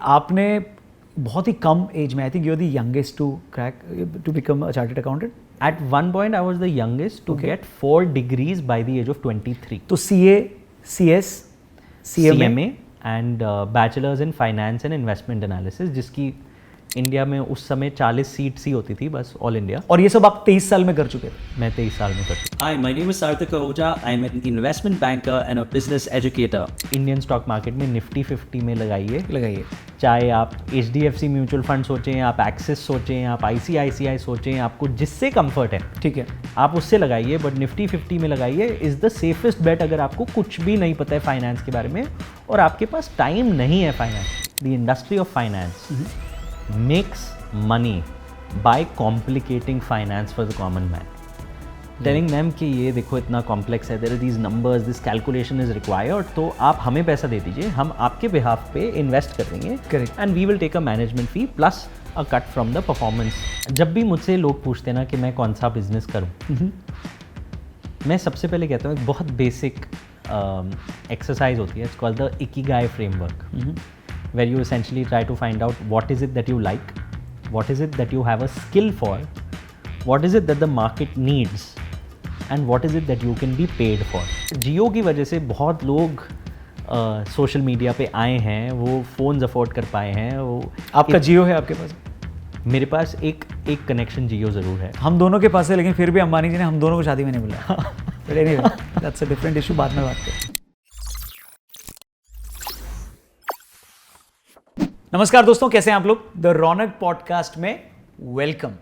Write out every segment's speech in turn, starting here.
आपने बहुत ही कम एज में, I think you are the youngest to crack to become a chartered accountant. At one point, I was the youngest to get 4 degrees by the age of 23. तो CA, CS, CMA and Bachelors in Finance and Investment Analysis, जिसकी India में उस समय 40 seats ही होती थी बस, all India. और ये सब आप 23 साल में कर चुके थे? मैं 23 साल में कर चुका. Hi, my name is Sarthak Ahuja. I'm an investment banker and a business educator. Indian stock market में निफ्टी 50 में लगाइए. चाहे आप HDFC म्यूचुअल फंड सोचें, आप एक्सिस सोचें, आप ICICI सोचें, आपको जिससे कंफर्ट है, ठीक है, आप उससे लगाइए, बट निफ्टी 50 में लगाइए. इज़ द सेफेस्ट बेट अगर आपको कुछ भी नहीं पता है फाइनेंस के बारे में और आपके पास टाइम नहीं है finance. The industry of finance makes money by complicating finance for the common man. Telling them कि ये देखो इतना कॉम्प्लेक्स है, there are these numbers, this calculation is required, तो आप हमें पैसा दे दीजिए, हम आपके बिहाफ पे इन्वेस्ट कर देंगे. Correct. And we will take a management fee plus a cut from the performance. जब भी मुझसे लोग पूछते हैं ना कि मैं कौन सा बिजनेस करूँ, मैं सबसे पहले कहता हूँ एक बहुत बेसिक एक्सरसाइज होती है, it's called the Ikigai framework. Where you essentially try to find out what is it that you like, what is it that you have a skill for, what is it that the market needs, and what is it that you can be paid for. जियो की वजह से बहुत लोग social media पे आए हैं, वो phones afford कर पाए हैं. वो आपका जियो है आपके पास? मेरे पास एक कनेक्शन जियो ज़रूर है. हम दोनों के पास है, लेकिन फिर भी अंबानी जी ने हम दोनों को शादी में नहीं बुलाया. But anyway, that's a different issue, बाद में बात करें. नमस्कार दोस्तों, कैसे हैं आप लोग? द रौनक पॉडकास्ट में वेलकम.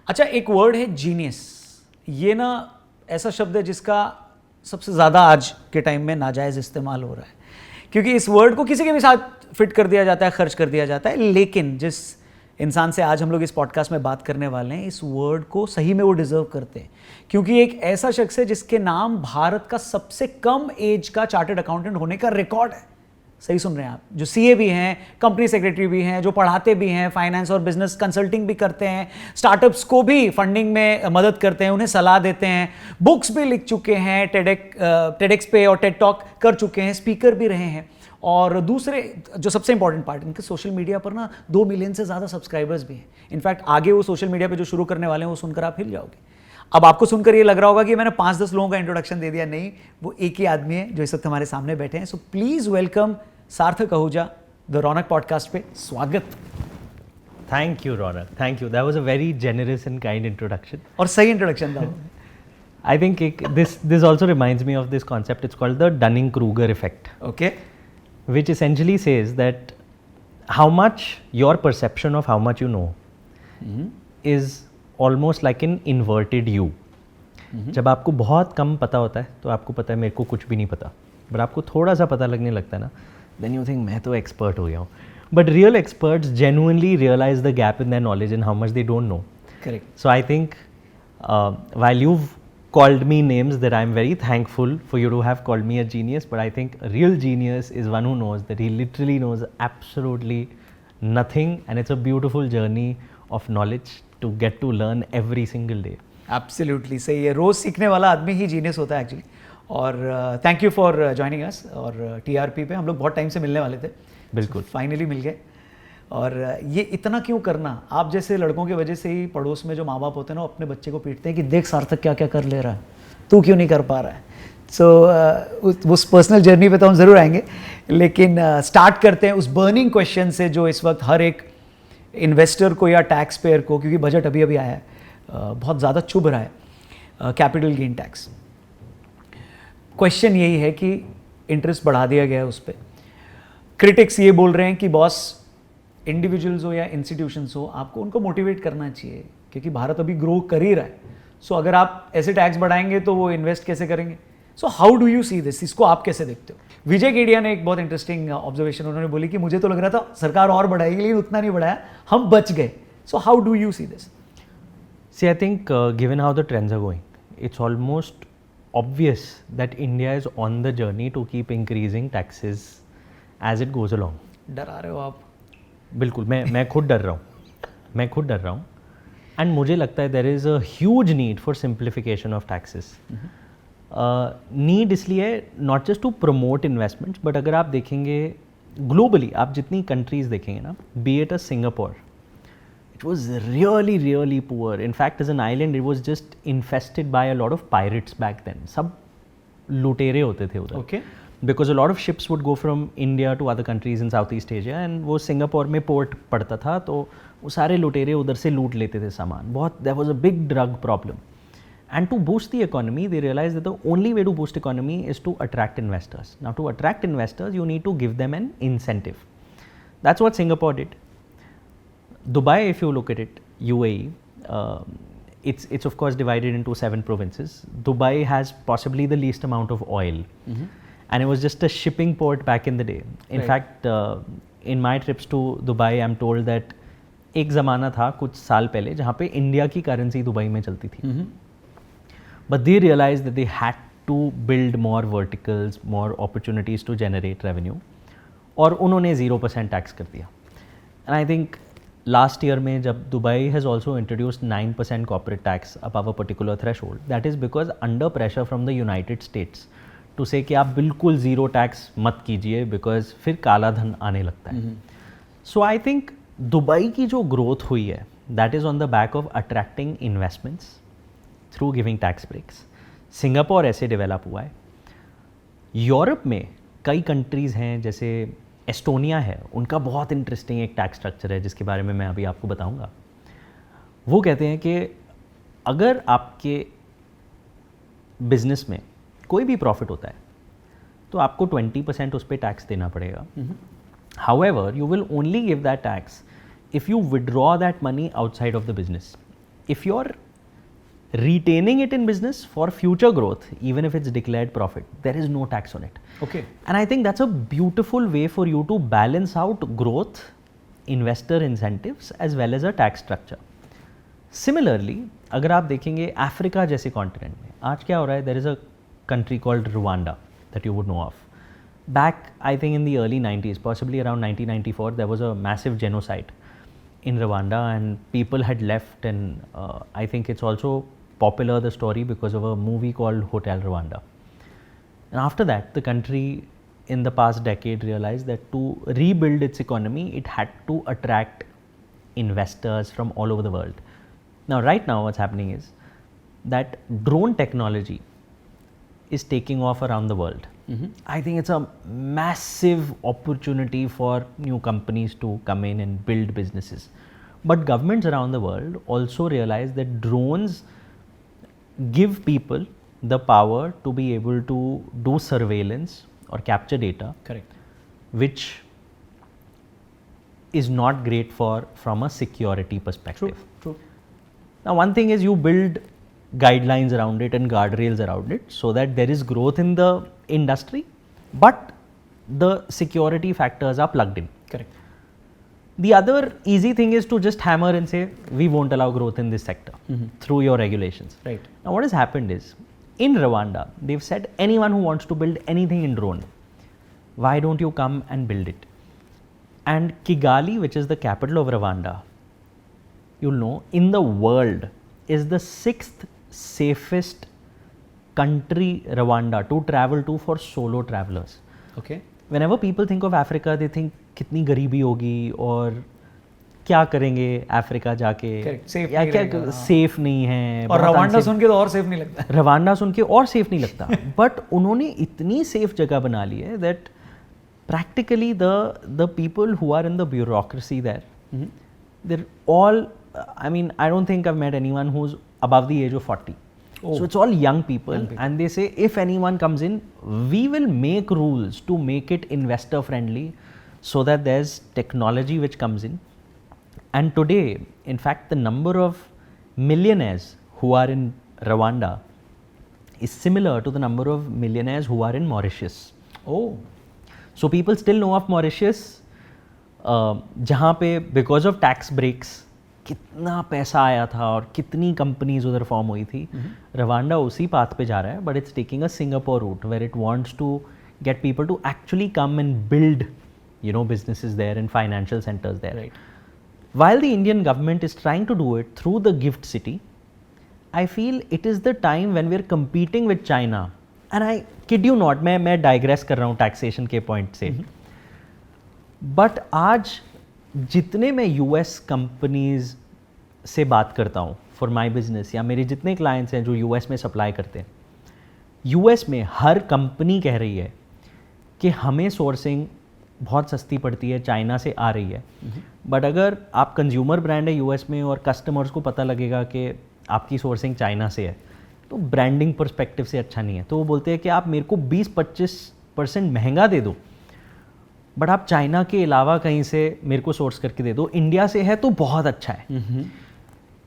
अच्छा, एक वर्ड है जीनियस. ये ना ऐसा शब्द है जिसका सबसे ज़्यादा आज के टाइम में नाजायज़ इस्तेमाल हो रहा है, क्योंकि इस वर्ड को किसी के भी साथ फिट कर दिया जाता है, खर्च कर दिया जाता है. लेकिन जिस इंसान से आज हम लोग इस पॉडकास्ट में बात करने वाले हैं, इस वर्ड को सही में वो डिज़र्व करते हैं, क्योंकि एक ऐसा शख्स है जिसके नाम भारत का सबसे कम एज का चार्टर्ड अकाउंटेंट होने का रिकॉर्ड है. सही सुन रहे हैं आप, जो CA भी हैं, कंपनी सेक्रेटरी भी हैं, जो पढ़ाते भी हैं, फाइनेंस और बिजनेस कंसल्टिंग भी करते हैं, स्टार्टअप्स को भी फंडिंग में मदद करते हैं, उन्हें सलाह देते हैं, बुक्स भी लिख चुके हैं, टेडेक्स पे और टेड टॉक कर चुके हैं, स्पीकर भी रहे हैं. और दूसरे जो सबसे इंपॉर्टेंट पार्ट, इनके सोशल मीडिया पर ना 2 मिलियन से ज़्यादा सब्सक्राइबर्स भी हैं. इनफैक्ट आगे वो सोशल मीडिया पे जो शुरू करने वाले हैं वो सुनकर आप हिल जाओगे. अब आपको सुनकर ये लग रहा होगा कि मैंने 5-10 लोगों का इंट्रोडक्शन दे दिया. नहीं, वो एक ही आदमी है जो इस वक्त हमारे सामने बैठे हैं. सो प्लीज़ वेलकम सार्थक आहूजा, द रौनक पॉडकास्ट पे स्वागत. Thank you Raunak, thank you. That was a very generous and kind introduction. और सही इंट्रोडक्शन था. I think this also reminds me of this concept. It's called the Dunning-Kruger effect. Okay. Which essentially says that how much your perception of how much you know is almost like an inverted U. जब आपको बहुत कम पता होता है तो आपको पता है मेरे को कुछ भी नहीं पता, बट आपको थोड़ा सा पता लगने लगता है ना, then you think मैं तो expert हो गया हूँ. But real experts genuinely realize the gap in their knowledge and how much they don't know. Correct. So I think while you've called me names that I'm very thankful for you to have called me a genius, but I think a real genius is one who knows that he literally knows absolutely nothing, and it's a beautiful journey of knowledge to get to learn every single day. Absolutely सही है. रोज़ सीखने वाला आदमी ही genius होता है actually. और thank you for joining us. और TRP पे हम लोग बहुत टाइम से मिलने वाले थे. बिल्कुल. फाइनली मिल गए. और ये इतना क्यों करना, आप जैसे लड़कों की वजह से ही पड़ोस में जो माँ बाप होते हैं ना, अपने बच्चे को पीटते हैं कि देख सार्थक क्या क्या कर ले रहा है, तू क्यों नहीं कर पा रहा है. सो उस पर्सनल जर्नी पे तो हम ज़रूर आएंगे, लेकिन स्टार्ट करते हैं उस बर्निंग क्वेश्चन से जो इस वक्त हर एक इन्वेस्टर को या टैक्स पेयर को, क्योंकि बजट अभी अभी आया है, बहुत ज़्यादा चुभ रहा है, कैपिटल गेन टैक्स. क्वेश्चन यही है कि इंटरेस्ट बढ़ा दिया गया है उस पर. क्रिटिक्स ये बोल रहे हैं कि बॉस, इंडिविजुअल्स हो या इंस्टीट्यूशंस हो, आपको उनको मोटिवेट करना चाहिए, क्योंकि भारत अभी ग्रो कर ही रहा है. सो अगर आप ऐसे टैक्स बढ़ाएंगे तो वो इन्वेस्ट कैसे करेंगे. सो how do you see this, इसको आप कैसे देखते हो. विजय केडिया ने एक बहुत इंटरेस्टिंग ऑब्जर्वेशन उन्होंने बोली कि मुझे तो लग रहा था सरकार और बढ़ाएगी, लेकिन उतना नहीं बढ़ाया, हम बच गए. सो how do you see this. See, I think given how the trends are going, it's almost obvious that India is on the journey to keep increasing taxes as it goes along. डरा रहे हो आप. बिल्कुल, मैं खुद डर रहा हूँ. एंड मुझे लगता है there is a huge need for simplification of taxes. Need इसलिए not just to promote investments, but अगर आप देखेंगे ग्लोबली आप जितनी कंट्रीज देखेंगे ना, be it a Singapore, it was really really poor. In fact, as an island it was just infested by a lot of pirates back then. सब लुटेरे होते थे उधर. Okay. Because a lot of ships would go from India to other countries in Southeast Asia, and वो Singapore में port पड़ता था, तो वो सारे लुटेरे उधर से लूट लेते थे सामान. बहुत there was a big drug problem. And to boost the economy, they realized that the only way to boost economy is to attract investors. Now, to attract investors, you need to give them an incentive. That's what Singapore did. Dubai, if you look at it, UAE, it's of course divided into 7 provinces. Dubai has possibly the least amount of oil, and it was just a shipping port back in the day. In fact, in my trips to Dubai, I'm told that एक ज़माना था कुछ साल पहले जहाँ पे India की currency Dubai में चलती थी. But they realized that they had to build more verticals, more opportunities to generate revenue, और उन्होंने 0% टैक्स कर दिया. And I think last year में जब Dubai has also introduced 9% corporate tax above a particular threshold, that is because under pressure from the United States to say कि आप बिल्कुल zero tax मत कीजिए because फिर काला धन आने लगता है. So I think दुबई की जो ग्रोथ हुई है, that is on the back of attracting investments through giving tax breaks. Singapore ऐसे डेवलप हुआ है. यूरोप में कई कंट्रीज़ हैं, जैसे एस्टोनिया है, उनका बहुत इंटरेस्टिंग एक टैक्स स्ट्रक्चर है जिसके बारे में मैं अभी आपको बताऊंगा. वो कहते हैं कि अगर आपके बिजनेस में कोई भी प्रॉफिट होता है तो आपको 20% उस पर टैक्स देना पड़ेगा. However, you will only give that tax if you withdraw that money outside of the business. If you are retaining it in business for future growth, even if it's declared profit, there is no tax on it. Okay. And I think that's a beautiful way for you to balance out growth, investor incentives, as well as a tax structure. Similarly, अगर आप देखेंगे Africa जैसे continent में आज क्या हो रहा है, there is a country called Rwanda that you would know of. Back, I think in the early 90s, possibly around 1994, there was a massive genocide in Rwanda, and people had left, and I think it's also popular, the story, because of a movie called Hotel Rwanda. And after that, the country in the past decade realized that to rebuild its economy, it had to attract investors from all over the world. Now, right now, what's happening is that drone technology is taking off around the world. I think it's a massive opportunity for new companies to come in and build businesses. But governments around the world also realize that drones give people the power to be able to do surveillance or capture data. Correct. Which is not great from a security perspective. True. Now, one thing is you build guidelines around it and guardrails around it so that there is growth in the industry, but the security factors are plugged in. Correct. The other easy thing is to just hammer and say, we won't allow growth in this sector through your regulations. Right. Now, what has happened is, in Rwanda, they've said anyone who wants to build anything in drone, why don't you come and build it? And Kigali, which is the capital of Rwanda, you'll know, in the world is the 6th safest country, Rwanda, to travel to for solo travelers. Okay. Whenever people think of Africa, they think कितनी गरीबी होगी और क्या करेंगे Africa जाके. Correct. Safe या नहीं क्या रहेगा, सेफ नहीं है. और रवांडा सुन के तो और सेफ नहीं लगता. रवांडा सुन के और सेफ नहीं लगता. बट उन्होंने इतनी सेफ जगह बना ली है that practically the people who are in the bureaucracy there, they're all, I mean, I don't think I've met anyone who's above the age of 40. Oh. So it's all young people, and they say if anyone comes in, we will make rules to make it investor friendly so that there's technology which comes in. And today, in fact, the number of millionaires who are in Rwanda is similar to the number of millionaires who are in Mauritius. Oh. So people still know of Mauritius, जहाँ पे because of tax breaks कितना पैसा आया था और कितनी companies उधर form हुई थी. रवांडा उसी पाथ पे जा रहा है, but it's taking a Singapore route where it wants to get people to actually come and build, you know, businesses there and financial centers there. Right. While the Indian government is trying to do it through the gift city, I feel it is the time when we're competing with China. And I kid you not, मैं digress कर रहा हूँ taxation के point से. But आज जितने मैं US companies से बात करता हूँ फॉर माई बिजनेस, या मेरे जितने क्लाइंट्स हैं जो यूएस में सप्लाई करते हैं, यूएस में हर कंपनी कह रही है कि हमें सोर्सिंग बहुत सस्ती पड़ती है, चाइना से आ रही है। बट अगर आप कंज्यूमर ब्रांड है यूएस में और कस्टमर्स को पता लगेगा कि आपकी सोर्सिंग चाइना से है, तो ब्रांडिंग पर्सपेक्टिव से अच्छा नहीं है। तो वो बोलते हैं कि आप मेरे को 20-25% महंगा दे दो, बट आप चाइना के अलावा कहीं से मेरे को सोर्स करके दे दो, इंडिया से है तो बहुत अच्छा है।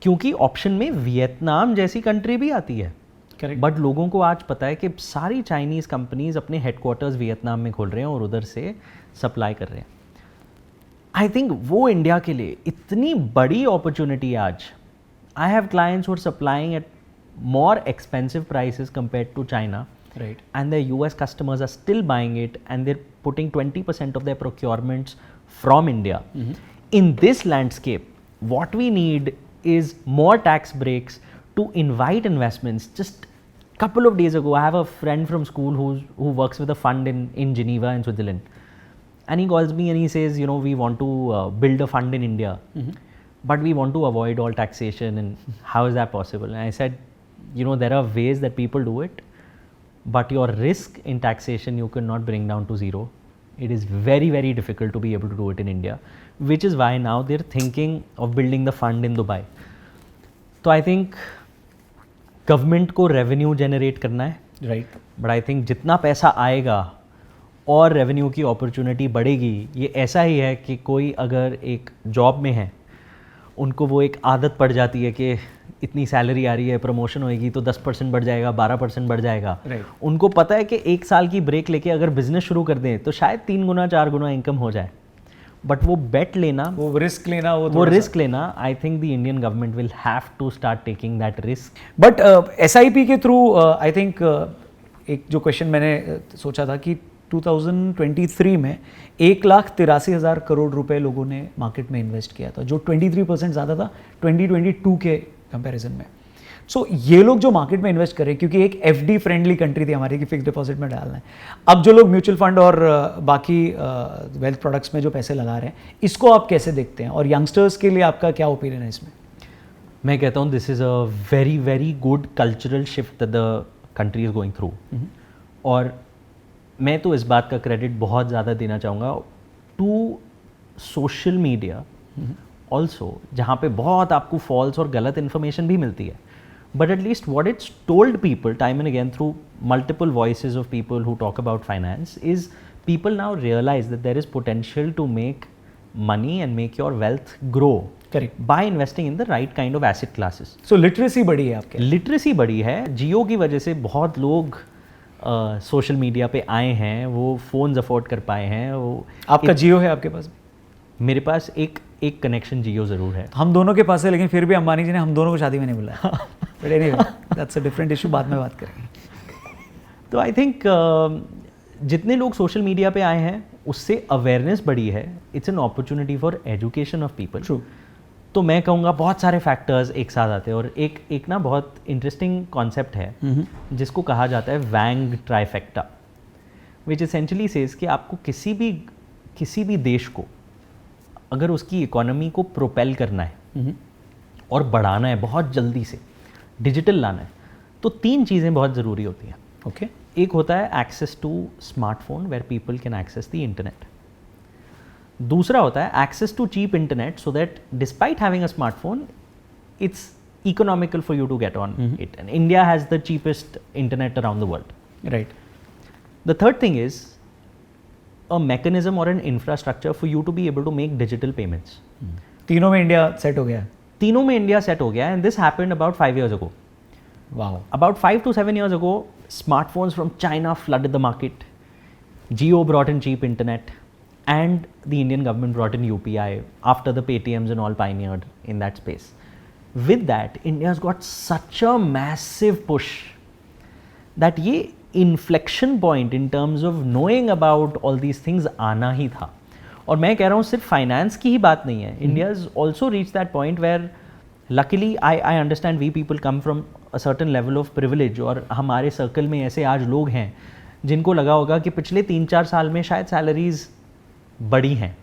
क्योंकि ऑप्शन में वियतनाम जैसी कंट्री भी आती है। करेक्ट। बट लोगों को आज पता है कि सारी चाइनीज़ कंपनीज अपने हेडक्वार्टर्स वियतनाम में खोल रहे हैं और उधर से सप्लाई कर रहे हैं। आई थिंक वो इंडिया के लिए इतनी बड़ी अपॉर्चुनिटी है आज। I have clients who are supplying at more expensive prices compared to China, Right. and the US customers are still buying it, and they're putting 20% of their procurements from India. In this landscape, what we need is more tax breaks to invite investments. Just a couple of days ago, I have a friend from school who works with a fund in Geneva in Switzerland, and he calls me and he says, you know, we want to build a fund in India, but we want to avoid all taxation, and how is that possible? And I said, you know, there are ways that people do it, but your risk in taxation you cannot bring down to zero. It is very, very difficult to be able to do it in India, which is why now they're thinking of building the fund in Dubai. So I think government को revenue generate करना है, Right. but I think जितना पैसा आएगा और revenue की opportunity बढ़ेगी, ये ऐसा ही है कि कोई अगर एक job में है, उनको वो एक आदत पड़ जाती है कि इतनी सैलरी आ रही है, प्रमोशन होएगी तो 10% बढ़ जाएगा, 12% बढ़ जाएगा। Right. उनको पता है कि 1 साल की ब्रेक लेके अगर बिजनेस शुरू कर दें तो शायद 3 गुना 4 गुना इनकम हो जाए। बट वो बेट लेना, वो रिस्क लेना, वो रिस्क लेना, I think the Indian government will have to start taking that risk. But SIP के थ्रू आई थिंक एक जो क्वेश्चन मैंने सोचा था कि 2023 में 1,83,000 करोड़ रुपए लोगों ने मार्केट में इन्वेस्ट किया था, जो 23% ज़्यादा था 2022 के कंपैरिजन में। सो ये लोग जो मार्केट में इन्वेस्ट करें, क्योंकि एक FD फ्रेंडली कंट्री थी हमारी कि फिक्स डिपॉजिट में डालना है, अब जो लोग म्यूचुअल फंड और बाकी वेल्थ प्रोडक्ट्स में जो पैसे लगा रहे हैं, इसको आप कैसे देखते हैं, और यंगस्टर्स के लिए आपका क्या ओपिनियन है इसमें? मैं कहता हूँ this is a very very good cultural shift that the country is going through. और मैं तो इस बात का क्रेडिट बहुत ज़्यादा देना चाहूँगा टू सोशल मीडिया ऑल्सो, जहाँ पे बहुत आपको फॉल्स और गलत इन्फॉर्मेशन भी मिलती है, but at least what it's told people time and again through multiple voices of people who talk about finance is people now realise that there is potential to make money and make your wealth grow Correct. by investing in the right kind of asset classes. So literacy बढ़ी है आपके? Literacy बढ़ी है। जियो की वजह से बहुत लोग सोशल मीडिया पे आए हैं, वो फ़ोन्स अफोर्ड कर पाए हैं। वो आपका जियो है आपके पास? मेरे पास एक कनेक्शन जियो ज़रूर है। हम दोनों के पास है, लेकिन फिर भी अंबानी जी ने हम दोनों को शादी में नहीं बुलाया। But anyway that's a different issue, बाद में बात करेंगे। तो आई थिंक जितने लोग सोशल मीडिया पे आए हैं उससे अवेयरनेस बढ़ी है। It's an opportunity for education of people. True. तो मैं कहूँगा बहुत सारे फैक्टर्स एक साथ आते हैं, और एक ना बहुत इंटरेस्टिंग कॉन्सेप्ट है जिसको कहा जाता है वैंग ट्राइफेक्टा, विच एसेंशली सेज कि आपको किसी भी देश को अगर उसकी इकोनॉमी को प्रोपेल करना है और बढ़ाना है बहुत जल्दी से, डिजिटल लाना है, तो 3 चीज़ें बहुत ज़रूरी होती हैं। ओके। एक होता है access to smartphone where people can access the internet. दूसरा होता है access to cheap internet so that despite having a smartphone it's economical for you to get on it, and India has the cheapest internet around the world. Right. The third thing is a mechanism or an infrastructure for you to be able to make digital payments. तीनों में India set हो गया है? तीनों में India set हो गया है, and this happened about 5 years ago. Wow. About 5 to 7 years ago, smartphones from China flooded the market. Jio brought in cheap internet, and the Indian government brought in UPI after the Paytms and all pioneered in that space. With that, India's got such a massive push that ये inflection point in terms of knowing about all these things आना ही था। और मैं कह रहा हूँ सिर्फ finance की ही बात नहीं है, India is also reach that point where luckily I understand we people come from a certain level of privilege, और हमारे सर्कल में ऐसे आज लोग हैं जिनको लगा होगा कि पिछले 3-4 साल में शायद सैलरीज बढ़ी हैं,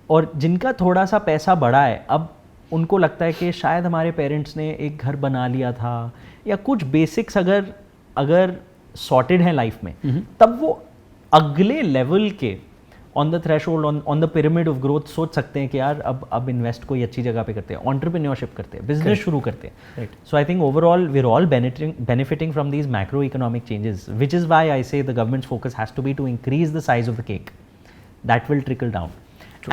और जिनका थोड़ा सा पैसा बढ़ा है, अब उनको लगता है कि शायद हमारे पेरेंट्स ने एक घर बना लिया था या कुछ बेसिक्स अगर सॉर्टेड हैं लाइफ में, तब वो अगले लेवल के on the threshold, on the pyramid of growth सोच सकते हैं कि यार अब इन्वेस्ट कोई अच्छी जगह पे करते हैं, एंटरप्रेन्योरशिप करते हैं, बिजनेस शुरू करते हैं. So I think overall we are all benefiting from these macroeconomic changes, which is why I say the government's focus has to be to increase the size of the cake. That will trickle down.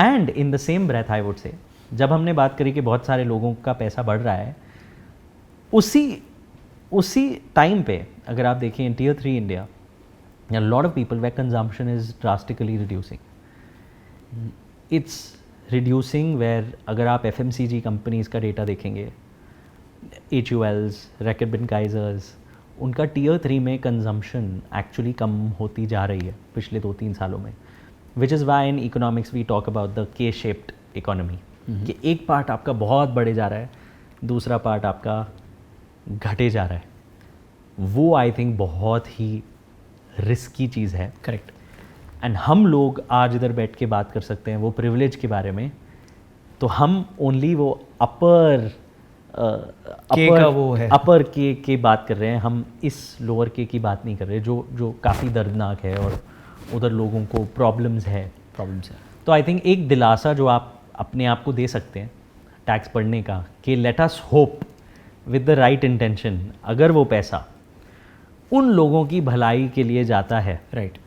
And in the same breath I would say, जब हमने बात करी कि बहुत सारे लोगों का पैसा बढ़ रहा है, उसी टाइम पे अगर आप देखें in Tier 3 India, a lot of people where consumption is drastically reducing. It's reducing where अगर आप FMCG कंपनीज का डेटा देखेंगे, HULs, Reckitt Benckiser's, उनका Tier 3 में कंजम्पशन एक्चुअली कम होती जा रही है पिछले 2-3 सालों में. Which is why in economics we talk about the K-shaped economy, कि एक पार्ट आपका बहुत बढ़े जा रहा है, दूसरा पार्ट आपका घटे जा रहा है. वो आई थिंक बहुत ही रिस्की चीज़ है. करेक्ट. एंड हम लोग आज इधर बैठ के बात कर सकते हैं वो प्रिविलेज के बारे में, तो हम ओनली वो अपर के बात कर रहे हैं, हम इस लोअर के की बात नहीं कर रहे जो काफ़ी दर्दनाक है और उधर लोगों को प्रॉब्लम्स है. तो आई थिंक एक दिलासा जो आप अपने आप को दे सकते हैं टैक्स बढ़ने का, कि let us hope with the right intention, अगर वो पैसा उन लोगों की भलाई के लिए जाता है, राइट,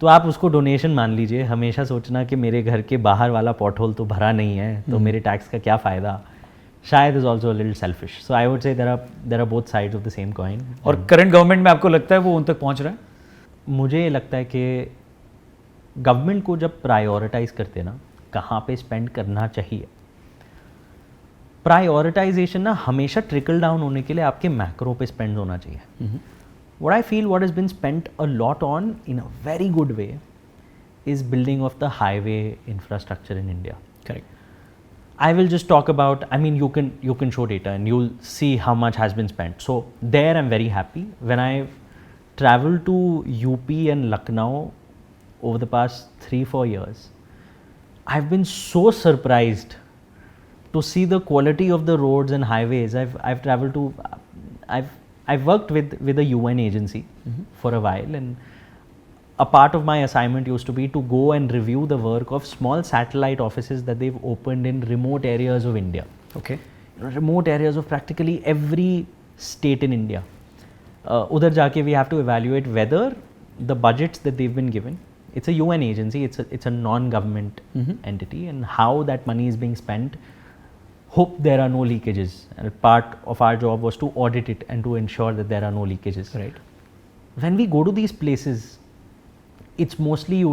तो आप उसको डोनेशन मान लीजिए. हमेशा सोचना कि मेरे घर के बाहर वाला पॉट होल तो भरा नहीं है, तो मेरे टैक्स का क्या फ़ायदा, शायद is also a little selfish. So I would say there are both sides of the same coin. और करंट गवर्नमेंट में आपको लगता है वो उन तक पहुंच रहा है? मुझे लगता है कि गवर्नमेंट को जब प्रायोरिटाइज करते ना कहाँ पे स्पेंड करना चाहिए, प्रायोरिटाइजेशन ना हमेशा ट्रिकल डाउन होने के लिए आपके मैक्रो पे स्पेंड होना चाहिए. What I feel what has been spent a lot on in a very good way is building of the highway infrastructure in India. Correct. I will just talk about, I mean you can show data and you'll see how much has been spent. So there I'm very happy. When I traveled to UP and Lucknow over the past 3-4 years, I've been so surprised to see the quality of the roads and highways. I've traveled to, I've worked with a UN agency for a while, and a part of my assignment used to be to go and review the work of small satellite offices that they've opened in remote areas of India. Okay. Remote areas of practically every state in India. Udhar jaake we have to evaluate whether the budgets that they've been given, it's a UN agency, it's a non-government entity, and how that money is being spent. Hope there are no leakages, and part of our job was to audit it and to ensure that there are no leakages. Right. When we go to these places, it's mostly you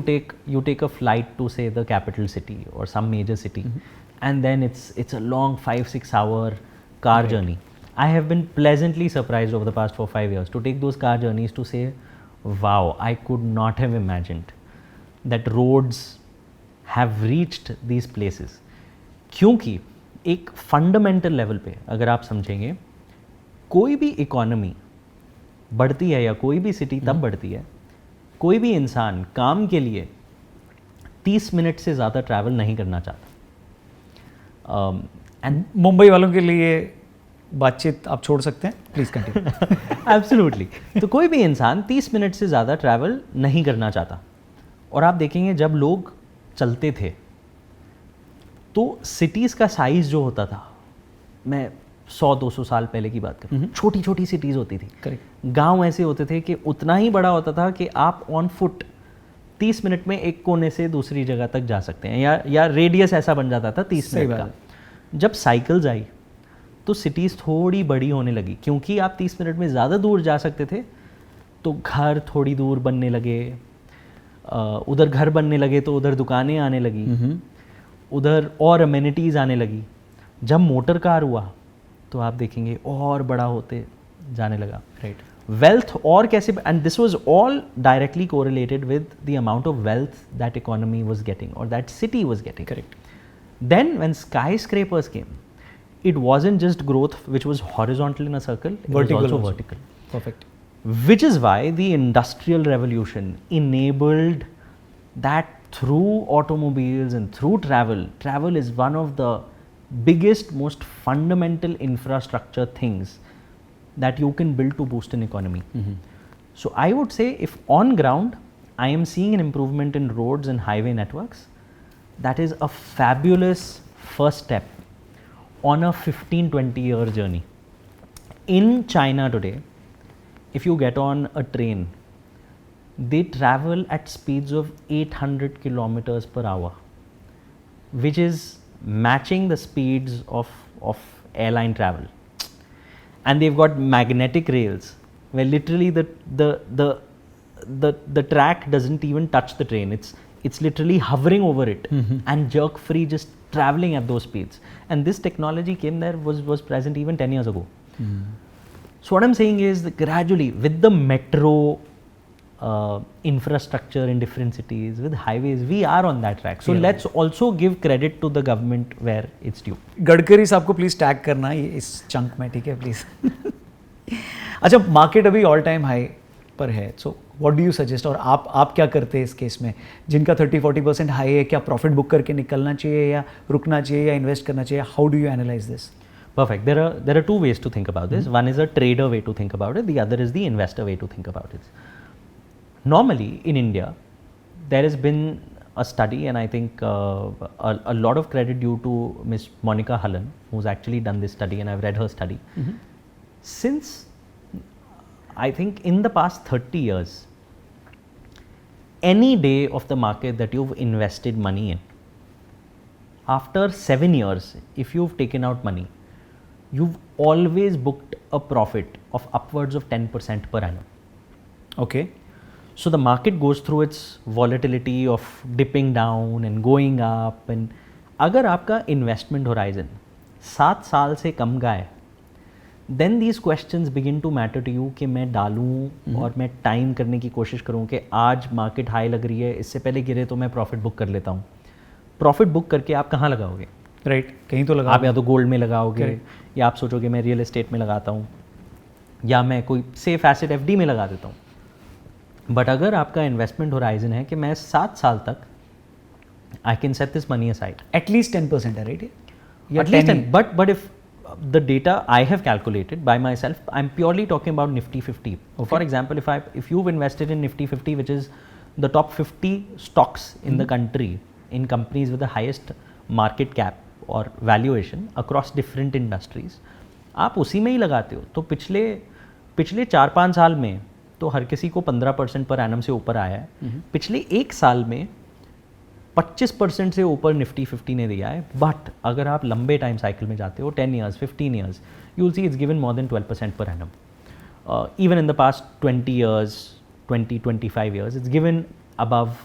take a flight to say the capital city or some major city, and then it's a long 5-6 hour car journey. I have been pleasantly surprised over the past 4-5 years to take those car journeys to say, wow, I could not have imagined that roads have reached these places. क्योंकि एक fundamental level पे अगर आप समझेंगे, कोई भी economy बढ़ती है या कोई भी सिटी तब बढ़ती है, कोई भी इंसान काम के लिए 30 मिनट से ज़्यादा ट्रैवल नहीं करना चाहता. एंड मुंबई वालों के लिए बातचीत आप छोड़ सकते हैं, प्लीज़ कंटिन्यू. एब्सोल्युटली. तो कोई भी इंसान 30 मिनट से ज़्यादा ट्रैवल नहीं करना चाहता. और आप देखेंगे जब लोग चलते थे तो सिटीज़ का साइज़ जो होता था, मैं 100-200 साल पहले की बात करूँ, छोटी छोटी सिटीज़ होती थी. करेक्ट. गांव ऐसे होते थे कि उतना ही बड़ा होता था कि आप ऑन फुट 30 मिनट में एक कोने से दूसरी जगह तक जा सकते हैं, या रेडियस ऐसा बन जाता था 30 मिनट का. जब साइकिल्स आई तो सिटीज़ थोड़ी बड़ी होने लगी, क्योंकि आप 30 मिनट में ज़्यादा दूर जा सकते थे. तो घर थोड़ी दूर बनने लगे, उधर घर बनने लगे तो उधर दुकानें आने लगी, उधर और अमेनिटीज़ आने लगी. जब मोटर कार हुआ तो आप देखेंगे और बड़ा होते जाने लगा. राइट. वेल्थ और कैसे, and this was all directly correlated with the amount of wealth that economy was getting और that city was getting. Correct. Then when skyscrapers came, it wasn't just growth which was horizontal in a circle, it was also vertical. Perfect. Which is why the industrial revolution enabled that through automobiles and through travel is one of the biggest, most fundamental infrastructure things that you can build to boost an economy. So I would say if on ground I am seeing an improvement in roads and highway networks, that is a fabulous first step on a 15-20 year journey. In China today, if you get on a train, they travel at speeds of 800 kilometers per hour, which is matching the speeds of airline travel. And they've got magnetic rails where literally the track doesn't even touch the train. It's literally hovering over it and jerk free, just traveling at those speeds. And this technology came there, was present even 10 years ago. So what I'm saying is that gradually with the metro infrastructure in different cities, with highways, we are on that track. So let's also give credit to the government where it's due. Gadkari साहब को please tag करना है इस chunk में, ठीक है please. अच्छा, market अभी ऑल टाइम हाई पर है, so what do you suggest, और आप क्या करते हैं इस केस में जिनका 30-40% हाई है? क्या प्रॉफिट बुक करके निकलना चाहिए या रुकना चाहिए या इन्वेस्ट करना चाहिए? How do you analyse this? Perfect. There are two ways to think about this. One is a trader way to think about it. The other is the investor way to think about it. Normally in India, there has been a study, and I think a lot of credit due to Ms. Monica Hullen, who's actually done this study, and I've read her study. Since I think in the past 30 years, any day of the market that you've invested money in, after 7 years, if you've taken out money, you've always booked a profit of upwards of 10% per annum. Okay. So the market goes through its volatility of dipping down and going up, and अगर आपका investment horizon 7 साल से कम का है, then these questions begin to matter to you कि मैं डालूं और मैं टाइम करने की कोशिश करूं कि आज मार्केट हाई लग रही है, इससे पहले गिरे तो मैं प्रॉफिट बुक कर लेता हूं. प्रॉफिट बुक करके आप कहाँ लगाओगे? राइट, कहीं तो लगा. आप या तो गोल्ड में लगाओगे, या आप सोचोगे मैं रियल एस्टेट में लगाता हूँ, या मैं कोई सेफ एसेट एफडी में लगा देता हूँ. बट अगर आपका इन्वेस्टमेंट होराइजन है कि मैं 7 साल तक I can set this money aside, at least 10% है, right? At least 10. But if the data I have calculated by myself, I'm purely talking about Nifty 50. Okay. For example, if you've invested in Nifty 50, which is the top 50 stocks in the country, in companies with the highest market cap or valuation across different industries, आप उसी में ही लगाते हो, तो पिछले 4-5 साल में तो हर किसी को 15% पर एनम से ऊपर आया है. पिछले 1 साल में 25% से ऊपर निफ्टी 50 ने दिया है. बट अगर आप लंबे टाइम साइकिल में जाते हो, 10 years, 15 years, you will see it's given more than 12% per annum. Even in the past 20 years, 25 years, it's given above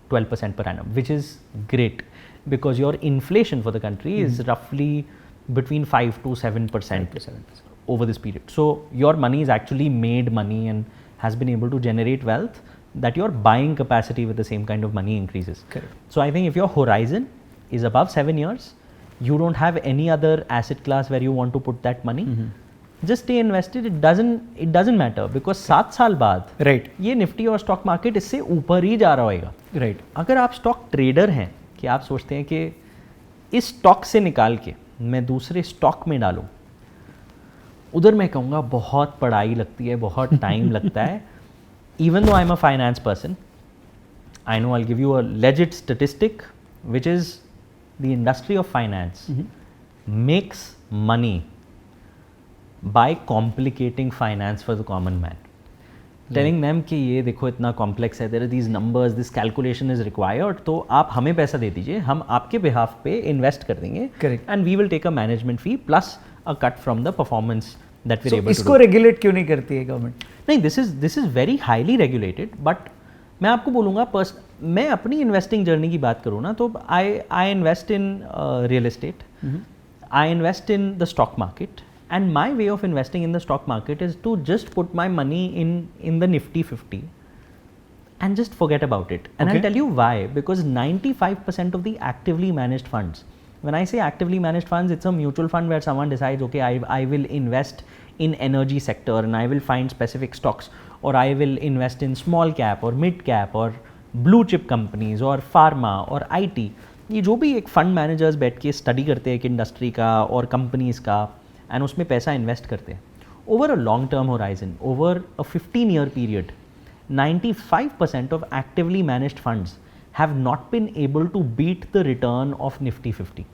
12% per annum, which is great because your inflation for the country is roughly between 5 to 7% over this period. So your money is actually made money and has been able to generate wealth that your buying capacity with the same kind of money increases. Correct. So I think if your horizon is above 7 years, you don't have any other asset class where you want to put that money. Just stay invested. It doesn't matter because 7 साल बाद right. ये Nifty और stock market इससे ऊपर ही जा रहा होगा. Right. अगर आप स्टॉक ट्रेडर हैं कि आप सोचते हैं कि इस स्टॉक से निकाल के मैं दूसरे स्टॉक में डालूं, उधर मैं कहूँगा बहुत पढ़ाई लगती है, बहुत टाइम लगता है. Even though I'm a finance person, I know I'll give you a legit statistic, which is the industry of finance makes money by complicating finance for the common man. Telling them कि ये देखो इतना complex है, there are these numbers, this calculation is required, तो आप हमें पैसा दे दीजिए, हम आपके behalf पे invest कर देंगे. Correct. And we will take a management fee plus a cut from the performance that we're able to do. इसको रेगुलेट क्यों नहीं करती है गवर्नमेंट? नहीं, this is very highly regulated. But मैं आपको बोलूँगा मैं अपनी इन्वेस्टिंग जर्नी की बात करूँ ना, तो I invest in real estate, I invest in the stock market, and my way of investing in the stock market is to just put my money in the Nifty 50 and just forget about it. And I'll tell you why. Because 95% of the actively managed funds, when I say actively managed funds, it's a mutual fund where someone decides, okay, I will invest in energy sector and I will find specific stocks, or I will invest in small cap or mid cap or blue chip companies और pharma और IT, ये जो भी एक fund managers बैठ के study करते हैं एक इंडस्ट्री का और कंपनीज़ का एंड उसमें पैसा इन्वेस्ट करते हैं over a long term horizon, over a 15-year period, 95% of actively managed funds have not been able to beat the return of Nifty 50.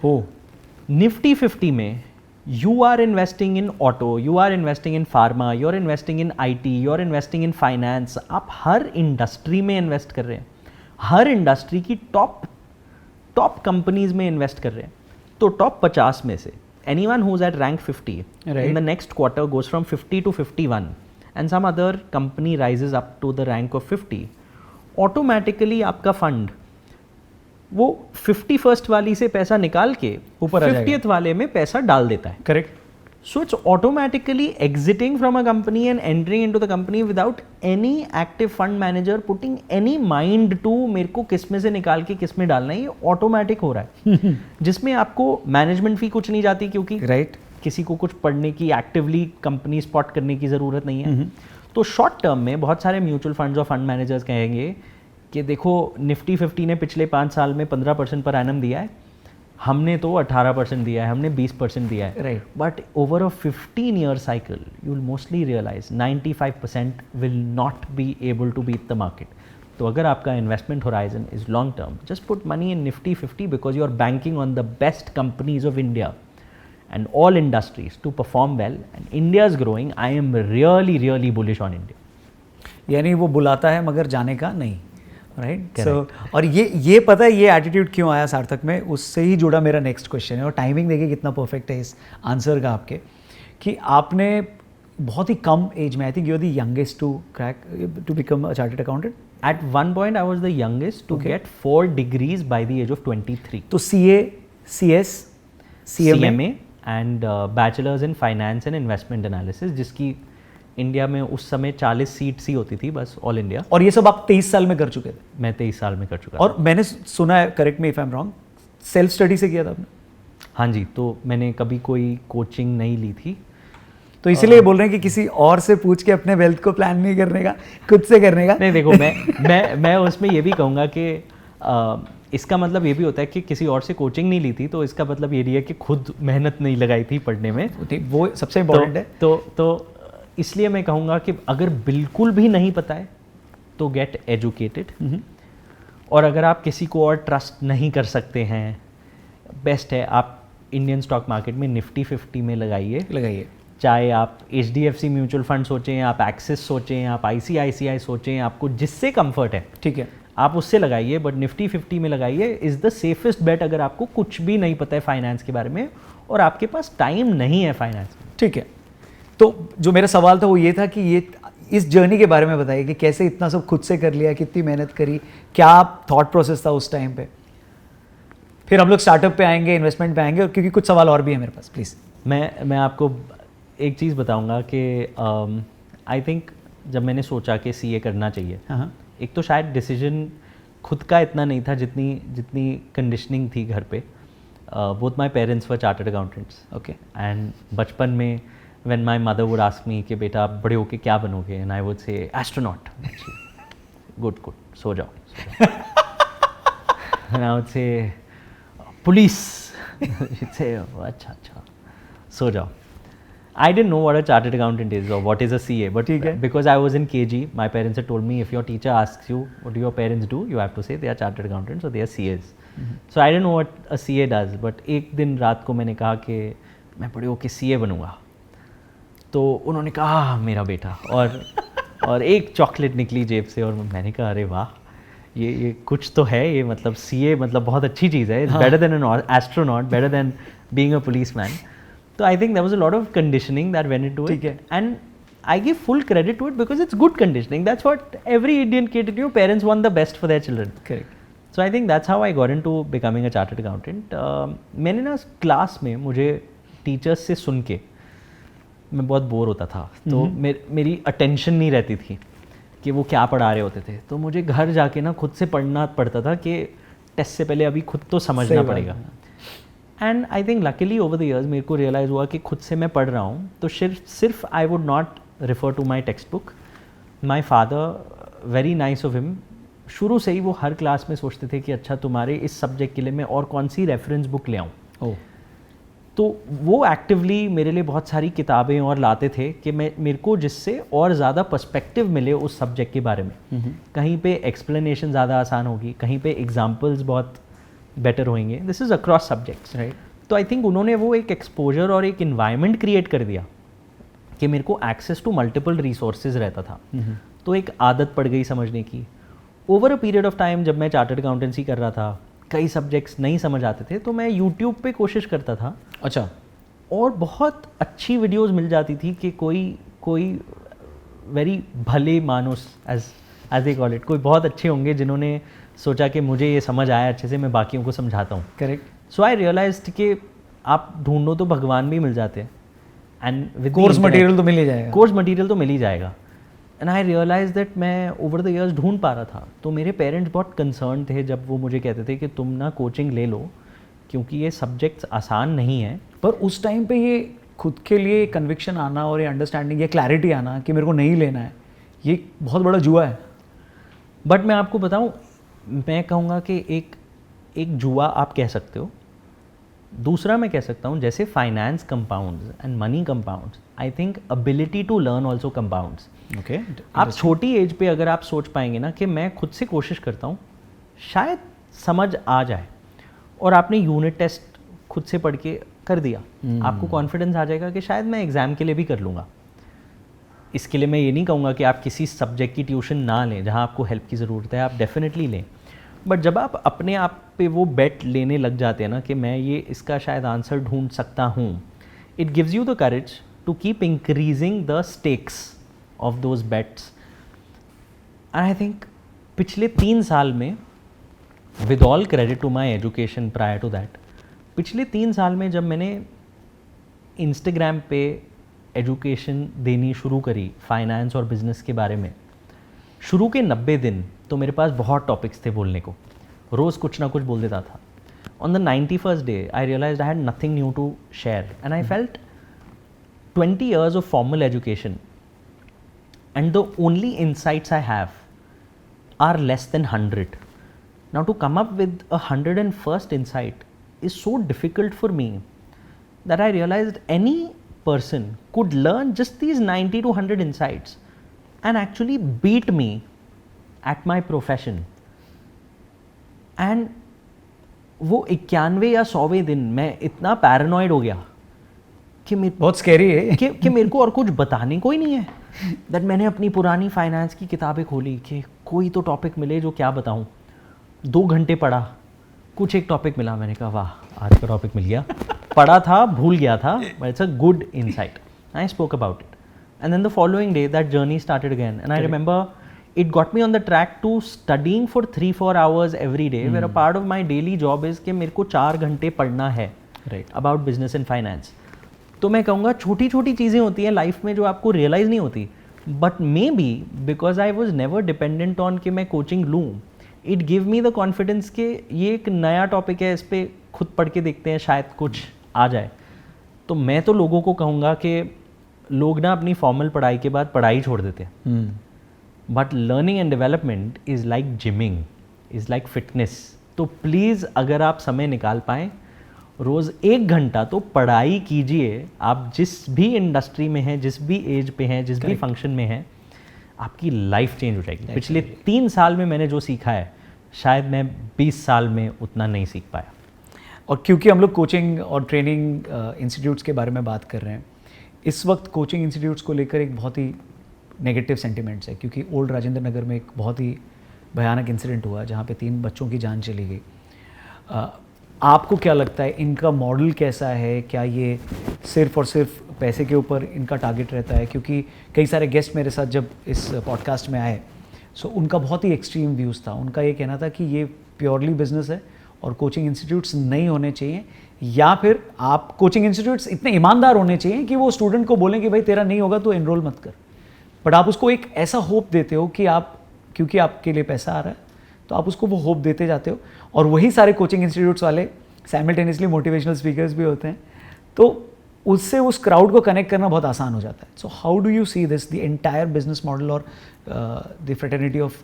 Oh. Nifty 50 में you are investing in auto, you are investing in pharma, you are investing in IT, you are investing in finance. आप हर industry में invest कर रहे हैं, हर industry की top companies में invest कर रहे हैं. तो टॉप 50 में से anyone who's at rank 50 in the next quarter goes from 50 to 51 and some other company rises up to the rank of 50, automatically आपका फंड वो 51st वाली से पैसा निकाल के ऊपर आ जाएगा, 50th वाले में पैसा डाल देता है. Correct. So it's automatically exiting from a company and entering into the company without any active fund manager putting any mind to मेरे को किस में से निकाल के किस में डालना है. ये ऑटोमेटिक हो रहा है जिसमें आपको मैनेजमेंट फी कुछ नहीं जाती क्योंकि राइट किसी को कुछ पढ़ने की एक्टिवली कंपनी स्पॉट करने की ज़रूरत नहीं है. तो शॉर्ट टर्म में बहुत सारे म्यूचुअल फंड्स और फंड मैनेजर्स कहेंगे कि देखो निफ्टी 50 ने पिछले 5 साल में 15% पर एनम दिया है, हमने तो 18% दिया है, हमने 20% दिया है. Right. But over a 15-year cycle you will mostly realise 95% will not be able to beat the market. तो अगर आपका investment horizon is long term, just put money in Nifty 50 because you are banking on the best companies of India and all industries to perform well, and India is growing. I am really bullish on India. यानी वो बुलाता है मगर जाने का नहीं, right. सो और ये पता है ये एटीट्यूड क्यों आया सार्थक में, उससे ही जुड़ा मेरा नेक्स्ट क्वेश्चन है. और टाइमिंग देखिए कितना परफेक्ट है इस आंसर का आपके, कि आपने बहुत ही कम एज में, I think you are the youngest to crack to become a chartered accountant. At one point I was the youngest to get 4 degrees by the age of 23. तो CA, CS, CMA and bachelors in finance and investment analysis, जिसकी India में उस समय 40 seats ही होती थी बस all India. और ये सब आप 23 साल में कर चुके थे? मैं 23 साल में कर चुका. और मैंने सुना है, correct me if I am wrong, self study से किया था आपने? हाँ जी. तो मैंने कभी कोई कोचिंग नहीं ली थी. तो इसीलिए बोल रहे हैं कि किसी और से पूछ के अपने वेल्थ को प्लान नहीं करने का, खुद से करने का. नहीं देखो, मैं उसमें ये भी कहूँगा कि इसका मतलब ये भी होता है कि किसी और से कोचिंग नहीं ली थी, तो इसका मतलब ये नहीं है कि खुद मेहनत नहीं लगाई थी पढ़ने में. वो सबसे इम्पोर्टेंट है. तो इसलिए मैं कहूँगा कि अगर बिल्कुल भी नहीं पता है तो गेट एजुकेटेड. और अगर आप किसी को और ट्रस्ट नहीं कर सकते हैं, बेस्ट है आप इंडियन स्टॉक मार्केट में निफ्टी 50 में लगाइए. चाहे आप HDFC म्यूचुअल फंड सोचें, आप एक्सिस सोचें, आप ICICI सोचें, आपको जिससे कंफर्ट है, ठीक है, आप उससे लगाइए. बट निफ्टी 50 में लगाइए इज़ द सेफेस्ट बेट अगर आपको कुछ भी नहीं पता है फाइनेंस के बारे में और आपके पास टाइम नहीं है फाइनेंस में. ठीक है. तो जो मेरा सवाल था वो ये था कि ये इस जर्नी के बारे में बताइए कि कैसे इतना सब खुद से कर लिया, कितनी मेहनत करी, क्या थॉट प्रोसेस था उस टाइम पे. फिर हम लोग स्टार्टअप पे आएंगे, इन्वेस्टमेंट पे आएंगे, और क्योंकि कुछ सवाल और भी है मेरे पास. प्लीज़. मैं आपको एक चीज़ बताऊंगा कि आई थिंक जब मैंने सोचा कि CA करना चाहिए, एक तो शायद डिसीजन खुद का इतना नहीं था जितनी कंडीशनिंग थी घर पे. Both my parents were chartered accountants. Okay. And बचपन में when my mother would ask me कि बेटा आप बड़े होके क्या बनोगे, and I would say astronaut. Good सो जाओ. And I would say police. से अच्छा सो जाओ. I didn't know what a chartered accountant is or what is a CA, but because I was in KG, my parents had told me if your teacher asks you what do your parents do, you have to say they are chartered accountants or they are CAs. So I didn't know what a CA does, but एक दिन रात को मैंने कहा कि मैं बड़े होके CA बनूंगा. तो उन्होंने कहा मेरा बेटा, और एक चॉकलेट निकली जेब से, और मैंने कहा अरे वाह, ये कुछ तो है, ये मतलब CA मतलब बहुत अच्छी चीज़ है. It's better than an astronaut, better than being a policeman. So I think there was a lot of conditioning that went into it, and I give full credit to it because it's good conditioning. That's what every Indian kid do. Parents want the best for their children. Correct. So I think that's how I got into becoming a chartered accountant. मैंने ना class में मुझे teachers से सुन के मैं बहुत bore होता था, तो मेरी अटेंशन नहीं रहती थी कि वो क्या पढ़ा रहे होते थे. तो मुझे घर जाके ना खुद से पढ़ना पड़ता था कि टेस्ट से पहले अभी खुद तो समझना पड़ेगा. And I think luckily over the years मेरे को रियलाइज़ हुआ कि खुद से मैं पढ़ रहा हूँ तो सिर्फ I would not refer to my textbook. My father, very nice of him, शुरू से ही वो हर क्लास में सोचते थे कि अच्छा तुम्हारे इस सब्जेक्ट के लिए मैं और कौन सी रेफरेंस बुक ले आऊँ। ओह, तो वो एक्टिवली मेरे लिए बहुत सारी किताबें और लाते थे कि मेरे को जिससे और ज़्यादा पर्सपेक्टिव मिले उस सब्जेक्ट के बारे में। कहीं पे एक्सप्लेनेशन ज़्यादा आसान होगी, कहीं पे एग्जांपल्स बहुत बेटर होंगे। This is across subjects, right. तो आई थिंक उन्होंने वो एक एक्सपोजर और एक इन्वायरमेंट क्रिएट कर दिया कि मेरे को एक्सेस टू मल्टीपल रिसोर्सेज रहता था। तो एक आदत पड़ गई समझने की। Over a period of time जब मैं चार्टर्ड अकाउंटेंसी कर रहा था, कई सब्जेक्ट्स नहीं समझ आते थे, तो मैं यूट्यूब पे कोशिश करता था। अच्छा, और बहुत अच्छी वीडियोस मिल जाती थी कि कोई वेरी भले मानुस एज दे कॉल इट, कोई बहुत अच्छे होंगे जिन्होंने सोचा कि मुझे ये समझ आया अच्छे से, मैं बाकियों को समझाता हूँ। करेक्ट। सो आई रियलाइज्ड कि आप ढूंढो तो भगवान भी मिल जाते हैं, एंड विद कोर्स मटेरियल तो मिल ही जाएगा। कोर्स मटेरियल तो मिल ही जाएगा। एंड आई रियलाइज दैट मैं ओवर द ईयर्स ढूंढ पा रहा था। तो मेरे पेरेंट्स बहुत कंसर्न थे जब वो मुझे कहते थे कि तुम ना कोचिंग ले लो, क्योंकि ये सब्जेक्ट्स आसान नहीं है। पर उस टाइम पे ये खुद के लिए कन्विक्शन आना और ये अंडरस्टैंडिंग, ये क्लैरिटी आना कि मेरे को नहीं लेना है, ये बहुत बड़ा जुआ है। बट मैं आपको बताऊं, मैं कहूँगा कि एक जुआ आप कह सकते हो। दूसरा मैं कह सकता हूँ जैसे finance compounds and money compounds, I think ability to learn also compounds. Okay, आप छोटी एज पे अगर आप सोच पाएंगे ना कि मैं खुद से कोशिश करता हूँ, शायद समझ आ जाए, और आपने यूनिट टेस्ट खुद से पढ़ के कर दिया, आपको कॉन्फिडेंस आ जाएगा कि शायद मैं एग्ज़ाम के लिए भी कर लूँगा। इसके लिए मैं ये नहीं कहूँगा कि आप किसी सब्जेक्ट की ट्यूशन ना लें, जहाँ आपको हेल्प की ज़रूरत है आप डेफिनेटली लें। बट जब आप अपने आप पे वो बेट लेने लग जाते हैं ना कि मैं ये इसका शायद आंसर ढूंढ सकता हूँ, it gives you the courage to keep increasing the stakes of those bets. And I think पिछले 3 साल में, with all credit to my education prior to that, पिछले 3 साल में जब मैंने इंस्टाग्राम पे एजुकेशन देनी शुरू करी फाइनेंस और बिजनेस के बारे में, शुरू के 90 दिन तो मेरे पास बहुत टॉपिक्स थे बोलने को, रोज़ कुछ ना कुछ बोल देता था। On the 91st day I realised I had nothing new to share, and I felt 20 years of formal education and the only insights I have are less than 100. Now to come up with 101st insight is so difficult for me that I realized any person could learn just these 90 to 100 insights and actually beat me at my profession. And वो 91 या 100वें दिन मैं इतना paranoid हो गया कि बहुत scary है कि मेरे को और कुछ बताने को ही नहीं है। दैट मैंने अपनी पुरानी फाइनेंस की किताबें खोली कि कोई तो टॉपिक मिले जो क्या बताऊं। 2 घंटे पढ़ा, कुछ एक टॉपिक मिला, मैंने कहा वाह आज का टॉपिक मिल गया। पढ़ा था, भूल गया था, but it's a good insight. I spoke about it and then the following day that journey started again and I remember it got me on the track to studying for 3-4 hours every day, where a part of my daily job is कि मेरे को 4 घंटे पढ़ना है about business and finance. तो मैं कहूँगा छोटी छोटी चीज़ें होती हैं लाइफ में जो आपको रियलाइज़ नहीं होती, but may be because I was never dependent on कि मैं कोचिंग लूँ, it give me the confidence कि ये एक नया टॉपिक है, इस पर खुद पढ़ के देखते हैं शायद कुछ आ जाए। तो मैं तो लोगों को कहूँगा कि लोग ना अपनी फॉर्मल पढ़ाई के बाद पढ़ाई छोड़ देते हैं, but learning and development is like gymming, is like fitness. तो प्लीज़ अगर आप समय निकाल पाएँ, रोज़ 1 घंटा तो पढ़ाई कीजिए। आप जिस भी इंडस्ट्री में हैं, जिस भी एज पे हैं, जिस भी फंक्शन में हैं, आपकी लाइफ चेंज हो जाएगी। पिछले 3 साल में मैंने जो सीखा है, शायद मैं 20 साल में उतना नहीं सीख पाया। और क्योंकि हम लोग कोचिंग और ट्रेनिंग इंस्टीट्यूट्स के बारे में बात कर रहे हैं, इस वक्त कोचिंग इंस्टीट्यूट्स को लेकर एक बहुत ही नेगेटिव सेंटिमेंट्स है, क्योंकि ओल्ड राजेंद्र नगर में एक बहुत ही भयानक इंसिडेंट हुआ जहाँ पे 3 बच्चों की जान चली गई। आपको क्या लगता है इनका मॉडल कैसा है? क्या ये सिर्फ और सिर्फ पैसे के ऊपर इनका टारगेट रहता है? क्योंकि कई सारे गेस्ट मेरे साथ जब इस पॉडकास्ट में आए, सो उनका बहुत ही एक्सट्रीम व्यूज़ था। उनका ये कहना था कि ये प्योरली बिजनेस है और कोचिंग इंस्टीट्यूट्स नहीं होने चाहिए, या फिर आप कोचिंग इंस्टीट्यूट्स इतने ईमानदार होने चाहिए कि वो स्टूडेंट को बोलें कि भाई तेरा नहीं होगा तो एनरोल मत कर। बट आप उसको एक ऐसा होप देते हो कि आप, क्योंकि आपके लिए पैसा आ रहा है तो आप उसको वो होप देते जाते हो, और वही सारे कोचिंग इंस्टीट्यूट्स वाले साइमल्टेनियसली मोटिवेशनल स्पीकर्स भी होते हैं, तो उससे उस क्राउड को कनेक्ट करना बहुत आसान हो जाता है। So how do you see this, the entire business model और the fraternity of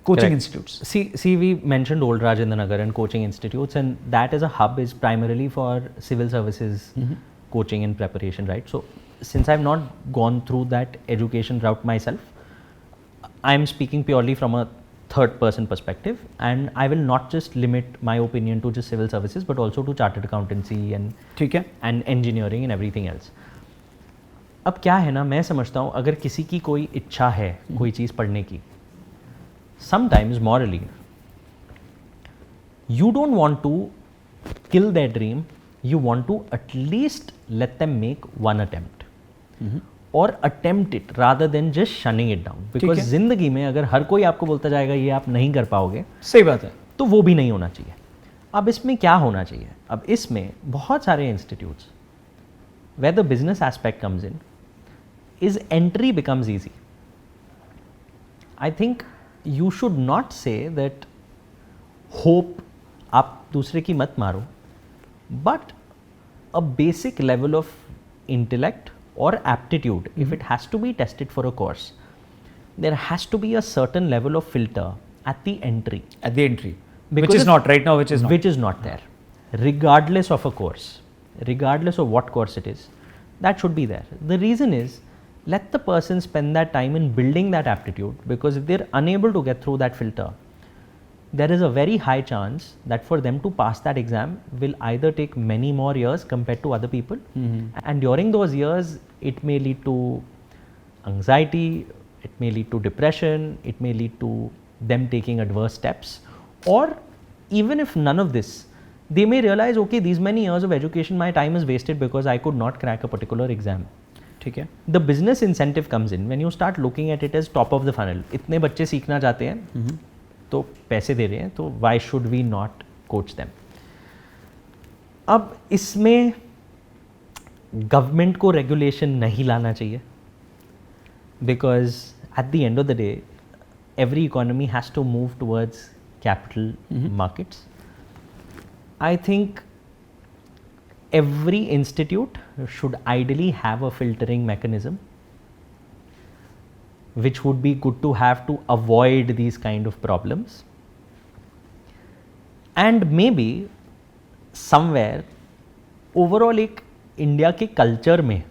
coaching institutes. See, we mentioned Old Rajendra Nagar and coaching institutes, and that as a hub is primarily for civil services coaching and preparation, right? So, since I've not gone through that education route myself, I'm speaking purely from a third-person perspective, and I will not just limit my opinion to just civil services, but also to chartered accountancy ठीक है. and engineering and everything else. अब क्या है ना, मैं समझता हूँ अगर किसी की कोई इच्छा है कोई चीज़ पढ़ने की, sometimes morally you don't want to kill their dream, you want to at least let them make one attempt or attempt it rather than just shunning it down, because है. जिंदगी में अगर हर कोई आपको बोलता जाएगा ये आप नहीं कर पाओगे, सही बात है. तो वो भी नहीं होना चाहिए. अब इसमें क्या होना चाहिए, अब इसमें बहुत सारे institutes where the business aspect comes in is entry becomes easy. I think you should not say that hope आप दूसरे की मत मारो, but a basic level of intellect or aptitude, if it has to be tested for a course, there has to be a certain level of filter at the entry. At the entry. Because Which is if- not right now, which is not. there, regardless of a course, regardless of what course it is, that should be there. The reason is, let the person spend that time in building that aptitude, because if they're unable to get through that filter, there is a very high chance that for them to pass that exam will either take many more years compared to other people, and during those years it may lead to anxiety, it may lead to depression, it may lead to them taking adverse steps, or even if none of this, they may realize, okay, these many years of education, my time is wasted because I could not crack a particular exam. ठीक है. The business incentive comes in when you start looking at it as top of the funnel. इतने बच्चे सीखना चाहते हैं, तो पैसे दे रहे हैं, तो why should we not coach them? अब इसमें गवर्नमेंट को रेगुलेशन नहीं लाना चाहिए, because at the end of the day, every economy has to move towards capital markets. I think every institute should ideally have a filtering mechanism, which would be good to have to avoid these kind of problems. And maybe somewhere overall एक India के culture में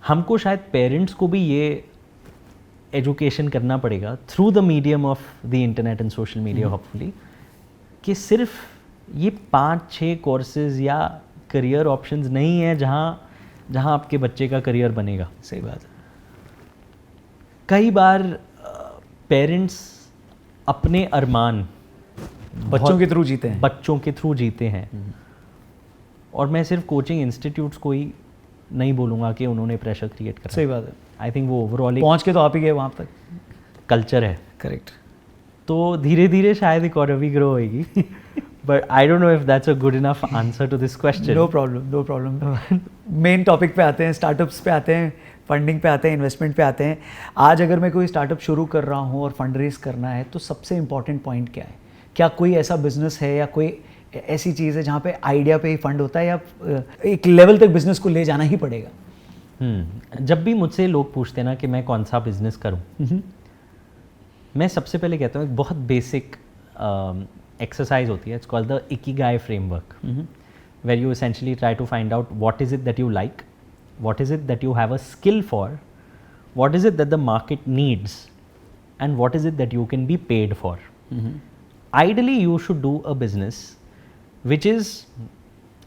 हमको शायद parents को भी ये education करना पड़ेगा through the medium of the internet and social media hopefully, कि सिर्फ ये 5-6 कोर्सेज या करियर ऑप्शंस नहीं है जहाँ आपके बच्चे का करियर बनेगा. सही बात है. कई बार पेरेंट्स अपने अरमान बच्चों के थ्रू जीते हैं. बच्चों के थ्रू जीते हैं, और मैं सिर्फ कोचिंग इंस्टीट्यूट्स को ही नहीं बोलूँगा कि उन्होंने प्रेशर क्रिएट करा. सही बात है. आई थिंक वो ओवरऑल पहुंच के तो आप ही गए वहाँ तक. कल्चर है. करेक्ट. तो धीरे धीरे शायद इकोनॉमी ग्रो होएगी, but I don't know if that's a good enough answer to this question. No problem. Main topic पे आते हैं, स्टार्टअप्स पे आते हैं, फंडिंग पे आते हैं, इन्वेस्टमेंट पे आते हैं. आज अगर मैं कोई स्टार्टअप शुरू कर रहा हूँ और फंड रेज करना है, तो सबसे इंपॉर्टेंट पॉइंट क्या है? क्या कोई ऐसा बिजनेस है या कोई ऐसी चीज़ है जहाँ पे आइडिया पे ही फंड होता है, या एक लेवल तक बिजनेस को ले जाना ही पड़ेगा? जब भी मुझसे लोग पूछते हैं ना कि मैं कौन सा बिजनेस करूं, मैं सबसे पहले कहता हूँ एक बहुत बेसिक एक्सरसाइज होती है, it's called the ikigai framework, where you essentially try to find out what is it that you like, what is it that you have a skill for, what is it that the market needs, and what is it that you can be paid for. Ideally, you should do a business which is,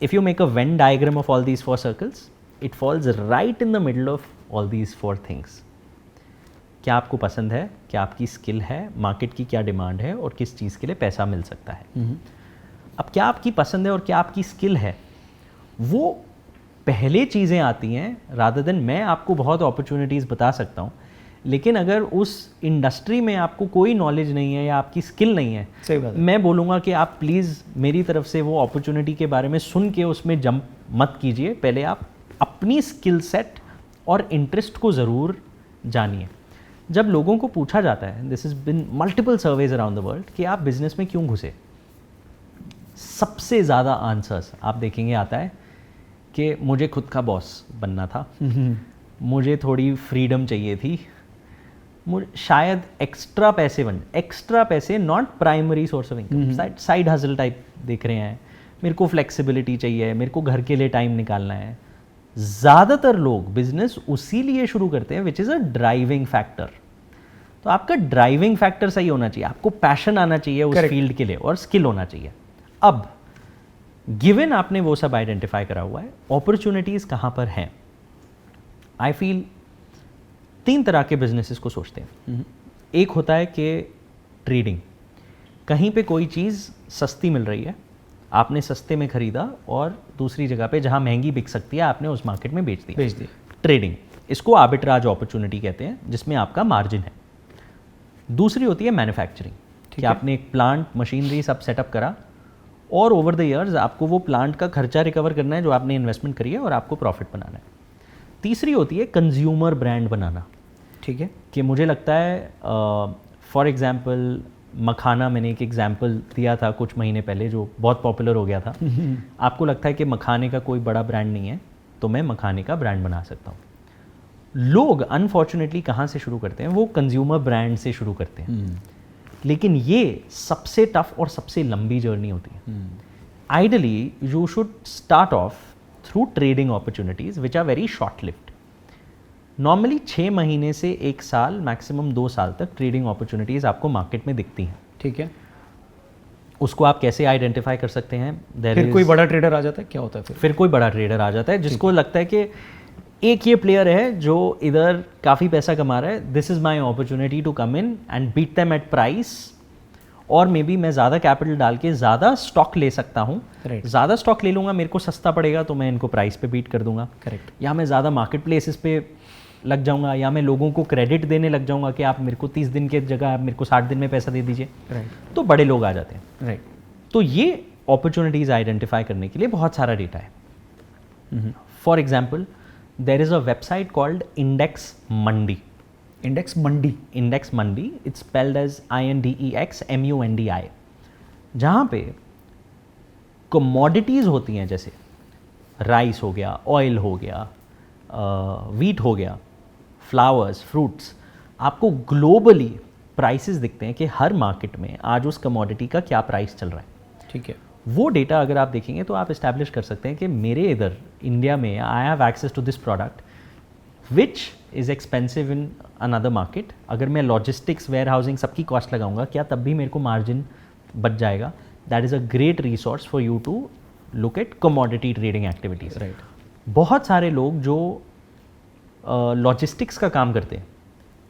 if you make a Venn diagram of all these 4 circles, it falls right in the middle of all these 4 things. क्या आपको पसंद है, क्या आपकी skill है, market की क्या demand है, और किस चीज़ के लिए पैसा मिल सकता है. अब क्या आपकी पसंद है और क्या आपकी स्किल है, वो पहले चीज़ें आती हैं, रादर देन मैं आपको बहुत अपॉर्चुनिटीज़ बता सकता हूँ, लेकिन अगर उस इंडस्ट्री में आपको कोई नॉलेज नहीं है या आपकी स्किल नहीं है, सही बात है. मैं बोलूँगा कि आप प्लीज़ मेरी तरफ से वो अपॉर्चुनिटी के बारे में सुन के उसमें जंप मत कीजिए. पहले आप अपनी स्किल सेट और इंटरेस्ट को ज़रूर जानिए. जब लोगों को पूछा जाता है, this is been multiple surveys around the world, कि आप बिजनेस में क्यों घुसे, सबसे ज़्यादा आंसर्स आप देखेंगे आता है कि मुझे खुद का बॉस बनना था, मुझे थोड़ी फ्रीडम चाहिए थी, शायद एक्स्ट्रा पैसे not primary source of income, side hustle type देख रहे हैं, मेरे को फ्लेक्सिबिलिटी चाहिए, मेरे को घर के लिए टाइम निकालना है। ज़्यादातर लोग बिजनेस उसी लिए शुरू करते हैं which is a driving factor. तो आपका ड्राइविंग फैक्टर सही होना चाहिए, आपको पैशन आना चाहिए उस फील्ड के लिए और स्किल होना चाहिए। अब गिवन आपने वो सब आइडेंटिफाई करा हुआ है, अपॉर्चुनिटीज़ कहाँ पर हैं? आई फील 3 तरह के बिजनेसेस को सोचते हैं। एक होता है कि ट्रेडिंग, कहीं पे कोई चीज़ सस्ती मिल रही है, आपने सस्ते में खरीदा और दूसरी जगह पे जहाँ महंगी बिक सकती है आपने उस मार्केट में बेच दी। ट्रेडिंग, इसको आर्बिट्राज अपॉर्चुनिटी कहते हैं, जिसमें आपका मार्जिन है। दूसरी होती है मैन्युफैक्चरिंग, कि आपने एक प्लांट, मशीनरी सब सेटअप करा और ओवर द ईयर्स आपको वो प्लांट का खर्चा रिकवर करना है जो आपने इन्वेस्टमेंट करी है और आपको प्रॉफिट बनाना है। तीसरी होती है कंज्यूमर ब्रांड बनाना। ठीक है, कि मुझे लगता है फॉर एग्जांपल मखाना, मैंने एक एग्जांपल दिया था कुछ महीने पहले जो बहुत पॉपुलर हो गया था। आपको लगता है कि मखाने का कोई बड़ा ब्रांड नहीं है, तो मैं मखाने का ब्रांड बना सकता हूँ। लोग अनफॉर्चुनेटली कहाँ से शुरू करते हैं? वो कंज्यूमर ब्रांड से शुरू करते हैं। लेकिन ये सबसे टफ और सबसे लंबी जर्नी होती है। Ideally you should start off through trading opportunities which are very short lived. Normally 6 महीने से 1 साल, मैक्सिमम 2 साल तक ट्रेडिंग अपॉर्चुनिटीज आपको मार्केट में दिखती हैं। ठीक है, उसको आप कैसे आइडेंटिफाई कर सकते हैं? फिर कोई बड़ा ट्रेडर आ जाता है, क्या होता है फिर कोई बड़ा ट्रेडर आ जाता है जिसको लगता है कि एक ये प्लेयर है जो इधर काफ़ी पैसा कमा रहा है, this is my opportunity to come in and beat them at price, और मे बी मैं ज़्यादा कैपिटल डाल के ज़्यादा स्टॉक ले सकता हूँ। ज़्यादा स्टॉक ले लूँगा, मेरे को सस्ता पड़ेगा तो मैं इनको प्राइस पे बीट कर दूंगा। करेक्ट, या मैं ज़्यादा मार्केट प्लेसेस पे लग जाऊँगा, या मैं लोगों को क्रेडिट देने लग जाऊँगा कि आप मेरे को 30 दिन के जगह आप मेरे को 60 दिन में पैसा दे दीजिए। तो बड़े लोग आ जाते हैं। तो ये अपॉर्चुनिटीज़ आइडेंटिफाई करने के लिए बहुत सारा डेटा है। For example, there is a website called Index Mandi. Index Mandi, it's spelled as INDEX MUNDI, जहाँ पे commodities होती हैं, जैसे राइस हो गया, ऑयल हो गया, वीट हो गया, फ्लावर्स, फ्रूट्स, आपको ग्लोबली प्राइसेस दिखते हैं कि हर मार्केट में आज उस कमोडिटी का क्या प्राइस चल रहा है। ठीक है, वो डेटा अगर आप देखेंगे तो आप इस्टेब्लिश कर सकते हैं कि मेरे इधर इंडिया में I have access to this product which is expensive in another market. अगर मैं लॉजिस्टिक्स, वेयर हाउसिंग सबकी कॉस्ट लगाऊंगा, क्या तब भी मेरे को मार्जिन बच जाएगा? That is a great resource for you to look at commodity trading activities. Right, बहुत सारे लोग जो लॉजिस्टिक्स का काम करते हैं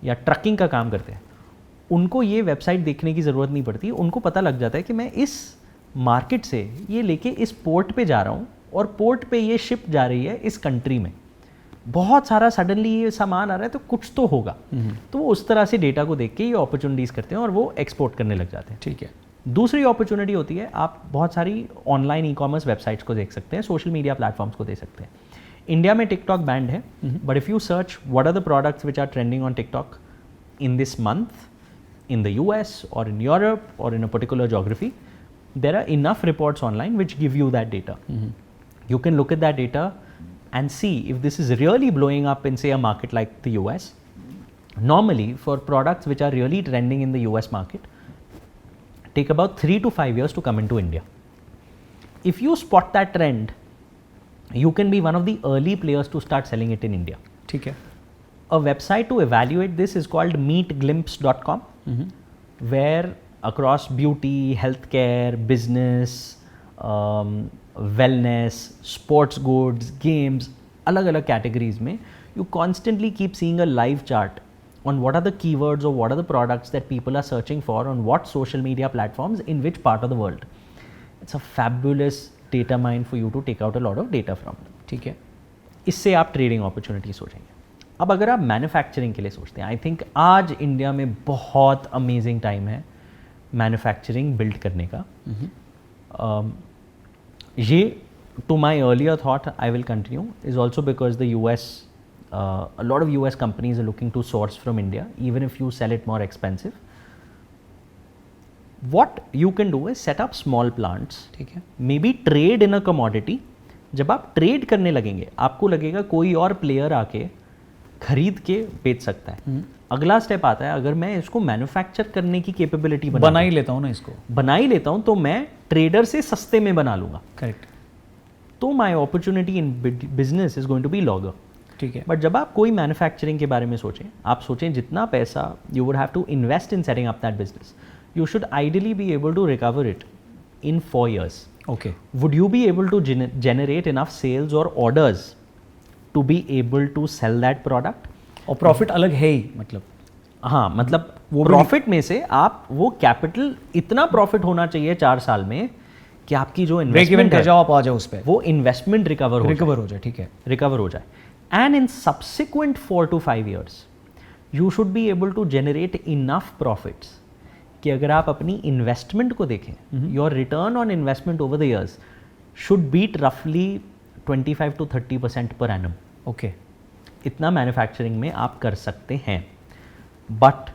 या ट्रकिंग का काम करते हैं, उनको ये वेबसाइट देखने की ज़रूरत नहीं पड़ती। उनको पता लग जाता है कि मैं इस मार्केट से ये लेके इस पोर्ट पे जा रहा हूँ और पोर्ट पे ये शिप जा रही है इस कंट्री में, बहुत सारा सडनली ये सामान आ रहा है तो कुछ तो होगा। तो वो उस तरह से डेटा को देख के ये अपॉर्चुनिटीज़ करते हैं और वो एक्सपोर्ट करने लग जाते हैं। ठीक है, दूसरी अपॉर्चुनिटी होती है, आप बहुत सारी ऑनलाइन ई कॉमर्स वेबसाइट्स को देख सकते हैं, सोशल मीडिया प्लेटफॉर्म्स को देख सकते हैं। इंडिया में टिकटॉक बैंड है, but if you search what are the products which are trending on TikTok in this month in the US or in Europe or in a particular geography, there are enough reports online which give you that data. You can look at that data and see if this is really blowing up in, say, a market like the US. Normally, for products which are really trending in the US market, take about 3 to 5 years to come into India. If you spot that trend, you can be one of the early players to start selling it in India. ठीक है, a website to evaluate this is called meetglimpse.com, where across beauty, healthcare, business, wellness, sports goods, games, अलग-अलग categories में you constantly keep seeing a live chart on what are the keywords or what are the products that people are searching for on what social media platforms in which part of the world. It's a fabulous data mine for you to take out a lot of data from. ठीक है, इससे आप trading opportunity सोचेंगे। अब अगर आप manufacturing के लिए सोचते हैं, आई थिंक आज इंडिया में बहुत अमेजिंग टाइम है मैन्युफैक्चरिंग बिल्ड करने का। ये to my earlier thought I will continue is also because the US, a lot of US companies are looking to source from India, even if you sell it more expensive. What you can do is set up small plants, ठीक है, maybe trade in a commodity. जब आप trade करने लगेंगे, आपको लगेगा कोई और प्लेयर आके खरीद के बेच सकता है। अगला स्टेप आता है, अगर मैं इसको मैन्युफैक्चर करने की कैपेबिलिटी बना ही लेता हूँ ना इसको, बना ही लेता हूँ, तो मैं ट्रेडर से सस्ते में बना लूँगा। करेक्ट। तो my opportunity in business is going to be longer. ठीक है। बट जब आप कोई मैन्युफैक्चरिंग के बारे में सोचें, आप सोचें जितना पैसा you would have to invest in setting up that business, you should ideally be able to recover it in 4 years. Okay. Would you be able to generate enough sales or orders to be able to sell that product? और profit अलग है ही, मतलब हाँ, मतलब वो profit में से आप वो कैपिटल, इतना प्रॉफिट होना चाहिए 4 साल में कि आपकी जो इन्वेस्टमेंट कर जाओ, आप आ जाओ उस पे, वो इन्वेस्टमेंट रिकवर हो जाए। ठीक है, रिकवर हो जाए। And in subsequent 4 to 5 years you should be able to generate enough profits कि अगर आप अपनी इन्वेस्टमेंट को देखें, your return on investment over the years should beat रफली 25 to 30% पर एनम। ओके, इतना मैन्युफैक्चरिंग में आप कर सकते हैं। बट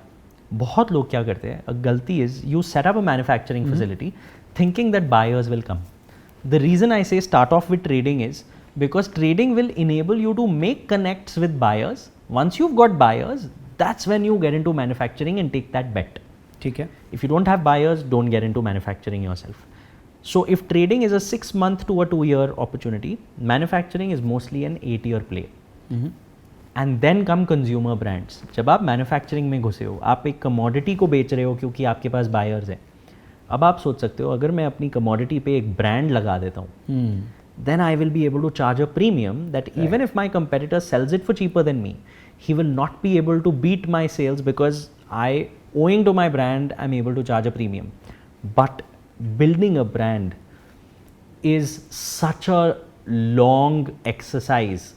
बहुत लोग क्या करते हैं, गलती is you set up a manufacturing facility thinking that buyers will come. The reason I say start off with trading is because trading will enable you to make connects with buyers. Once you've got buyers, that's when you get into manufacturing and take that bet. ठीक है। If you don't have buyers, don't get into manufacturing yourself. So if trading is a 6 month to a 2 year opportunity, manufacturing is mostly an 8 year play. And then come consumer brands. जब आप manufacturing में घुसे हो, आप एक commodity को बेच रहे हो क्योंकि आपके पास buyers हैं। अब आप सोच सकते हो, अगर मैं अपनी commodity पे एक brand लगा देता हूँ, then I will be able to charge a premium that even if my competitor sells it for cheaper than me, he will not be able to beat my sales because owing to my brand, I'm able to charge a premium. But building a brand is such a long exercise.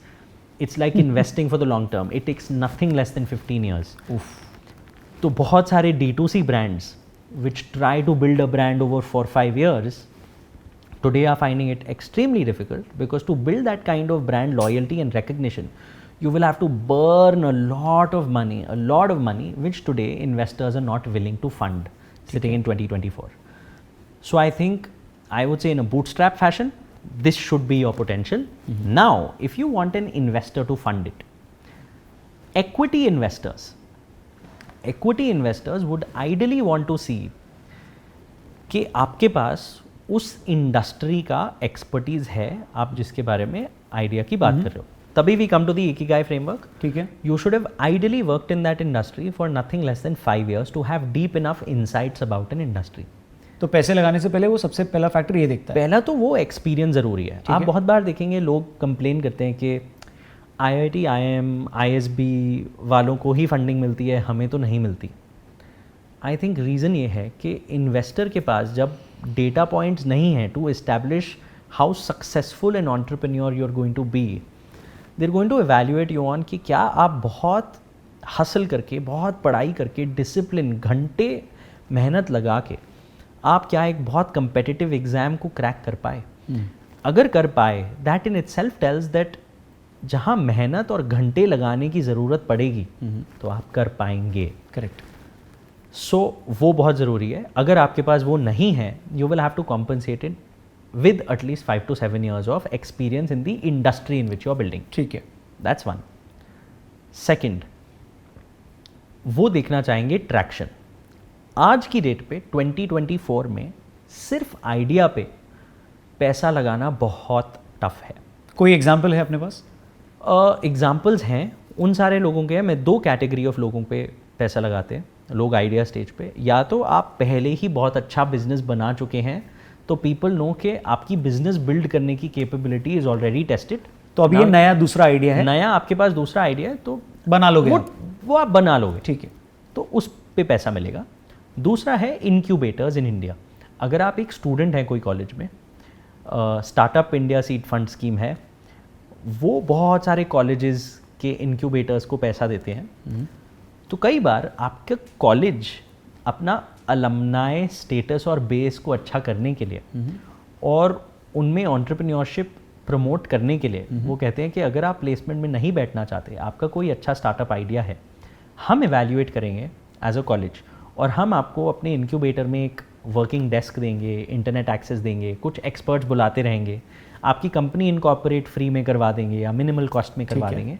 It's like investing for the long term. It takes nothing less than 15 years. तो बहुत सारे D2C brands which try to build a brand over 4-5 years today are finding it extremely difficult, because to build that kind of brand loyalty and recognition, you will have to burn a lot of money, which today investors are not willing to fund sitting in 2024. So I think, I would say in a bootstrap fashion, this should be your potential. Now, if you want an investor to fund it, equity investors would ideally want to see कि आपके पास उस industry का expertise है, आप जिसके बारे में idea की बात कर रहे हो। तभी we come to the ikigai framework. ठीक है। You should have ideally worked in that industry for nothing less than 5 years to have deep enough insights about an industry. तो पैसे लगाने से पहले वो सबसे पहला फैक्टर ये देखता है, पहला तो वो एक्सपीरियंस ज़रूरी है। आप बहुत बार देखेंगे लोग कंप्लेन करते हैं कि IIT, IIM, ISB वालों को ही फंडिंग मिलती है, हमें तो नहीं मिलती। आई थिंक रीज़न ये है कि इन्वेस्टर के पास जब डेटा पॉइंट्स नहीं हैं to establish how successful an entrepreneur you are going to be, they are going to evaluate you on कि क्या आप बहुत हसल करके, बहुत पढ़ाई करके, डिसिप्लिन, घंटे मेहनत लगा के आप क्या एक बहुत कंपेटिटिव एग्ज़ाम को क्रैक कर पाए। अगर कर पाए, that in itself tells that जहाँ मेहनत और घंटे लगाने की ज़रूरत पड़ेगी तो आप कर पाएंगे। करेक्ट। सो वो बहुत ज़रूरी है। अगर आपके पास वो नहीं है, you will have to compensate it with at least 5 to 7 years of experience in the industry in which you are building. ठीक है, दैट्स वन। सेकेंड, वो देखना चाहेंगे ट्रैक्शन। आज की डेट पे 2024 में सिर्फ आइडिया पे पैसा लगाना बहुत टफ है। कोई एग्जाम्पल है अपने पास? एग्जाम्पल्स हैं, उन सारे लोगों के हैं। मैं 2 कैटेगरी ऑफ लोगों पे पैसा लगाते हैं लोग आइडिया स्टेज पे। या तो आप पहले ही बहुत अच्छा बिजनेस बना चुके हैं, तो पीपल नो कि आपकी बिजनेस बिल्ड करने की कैपेबिलिटी इज ऑलरेडी टेस्टेड। तो अब ये नया दूसरा आइडिया है, नया आपके पास दूसरा आइडिया है, तो बना लोगे वो आप बना लोगे। ठीक है, तो उस पे पैसा मिलेगा। दूसरा है इनक्यूबेटर्स इन इंडिया। अगर आप एक स्टूडेंट हैं कोई कॉलेज में, startup India seed fund scheme है, वो बहुत सारे कॉलेजेस के इनक्यूबेटर्स को पैसा देते हैं। तो कई बार आपका कॉलेज अपना अलमनाई स्टेटस और बेस को अच्छा करने के लिए और उनमें एंटरप्रेन्योरशिप प्रमोट करने के लिए वो कहते हैं कि अगर आप प्लेसमेंट में नहीं बैठना चाहते, आपका कोई अच्छा स्टार्टअप आइडिया है, हम इवैल्यूएट करेंगे एज अ कॉलेज और हम आपको अपने इनक्यूबेटर में एक वर्किंग डेस्क देंगे, इंटरनेट एक्सेस देंगे, कुछ एक्सपर्ट्स बुलाते रहेंगे, आपकी कंपनी इनकॉर्पोरेट फ्री में करवा देंगे या मिनिमल कॉस्ट में करवा देंगे।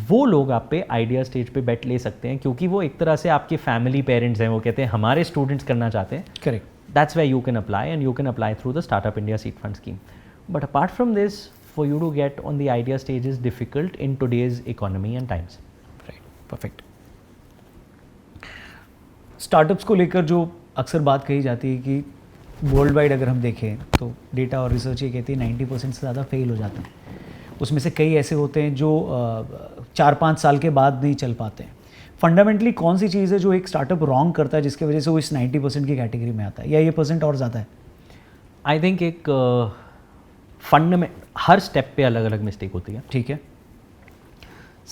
वो लोग आप पे आइडिया स्टेज पे बेट ले सकते हैं, क्योंकि वो एक तरह से आपके फैमिली पेरेंट्स हैं, वो कहते हैं हमारे स्टूडेंट्स करना चाहते हैं. Correct. That's where you can apply, and you can apply through the Startup India Seed Fund scheme. But apart from this, for you to get on the idea stage is difficult in today's economy and times. Right. Perfect. Startups को लेकर जो अक्सर बात कही जाती है कि world wide अगर हम देखें तो डेटा और रिसर्च ये कहती है 90% से ज़्यादा फेल हो जाते हैं. उसमें से कई ऐसे होते हैं जो 4-5 साल के बाद नहीं चल पाते हैं. फंडामेंटली कौन सी चीज़ है जो एक स्टार्टअप रॉन्ग करता है जिसकी वजह से वो इस 90% की कैटेगरी में आता है, या ये परसेंट और ज़्यादा है? आई थिंक एक हर स्टेप पे अलग अलग मिस्टेक होती है. ठीक है.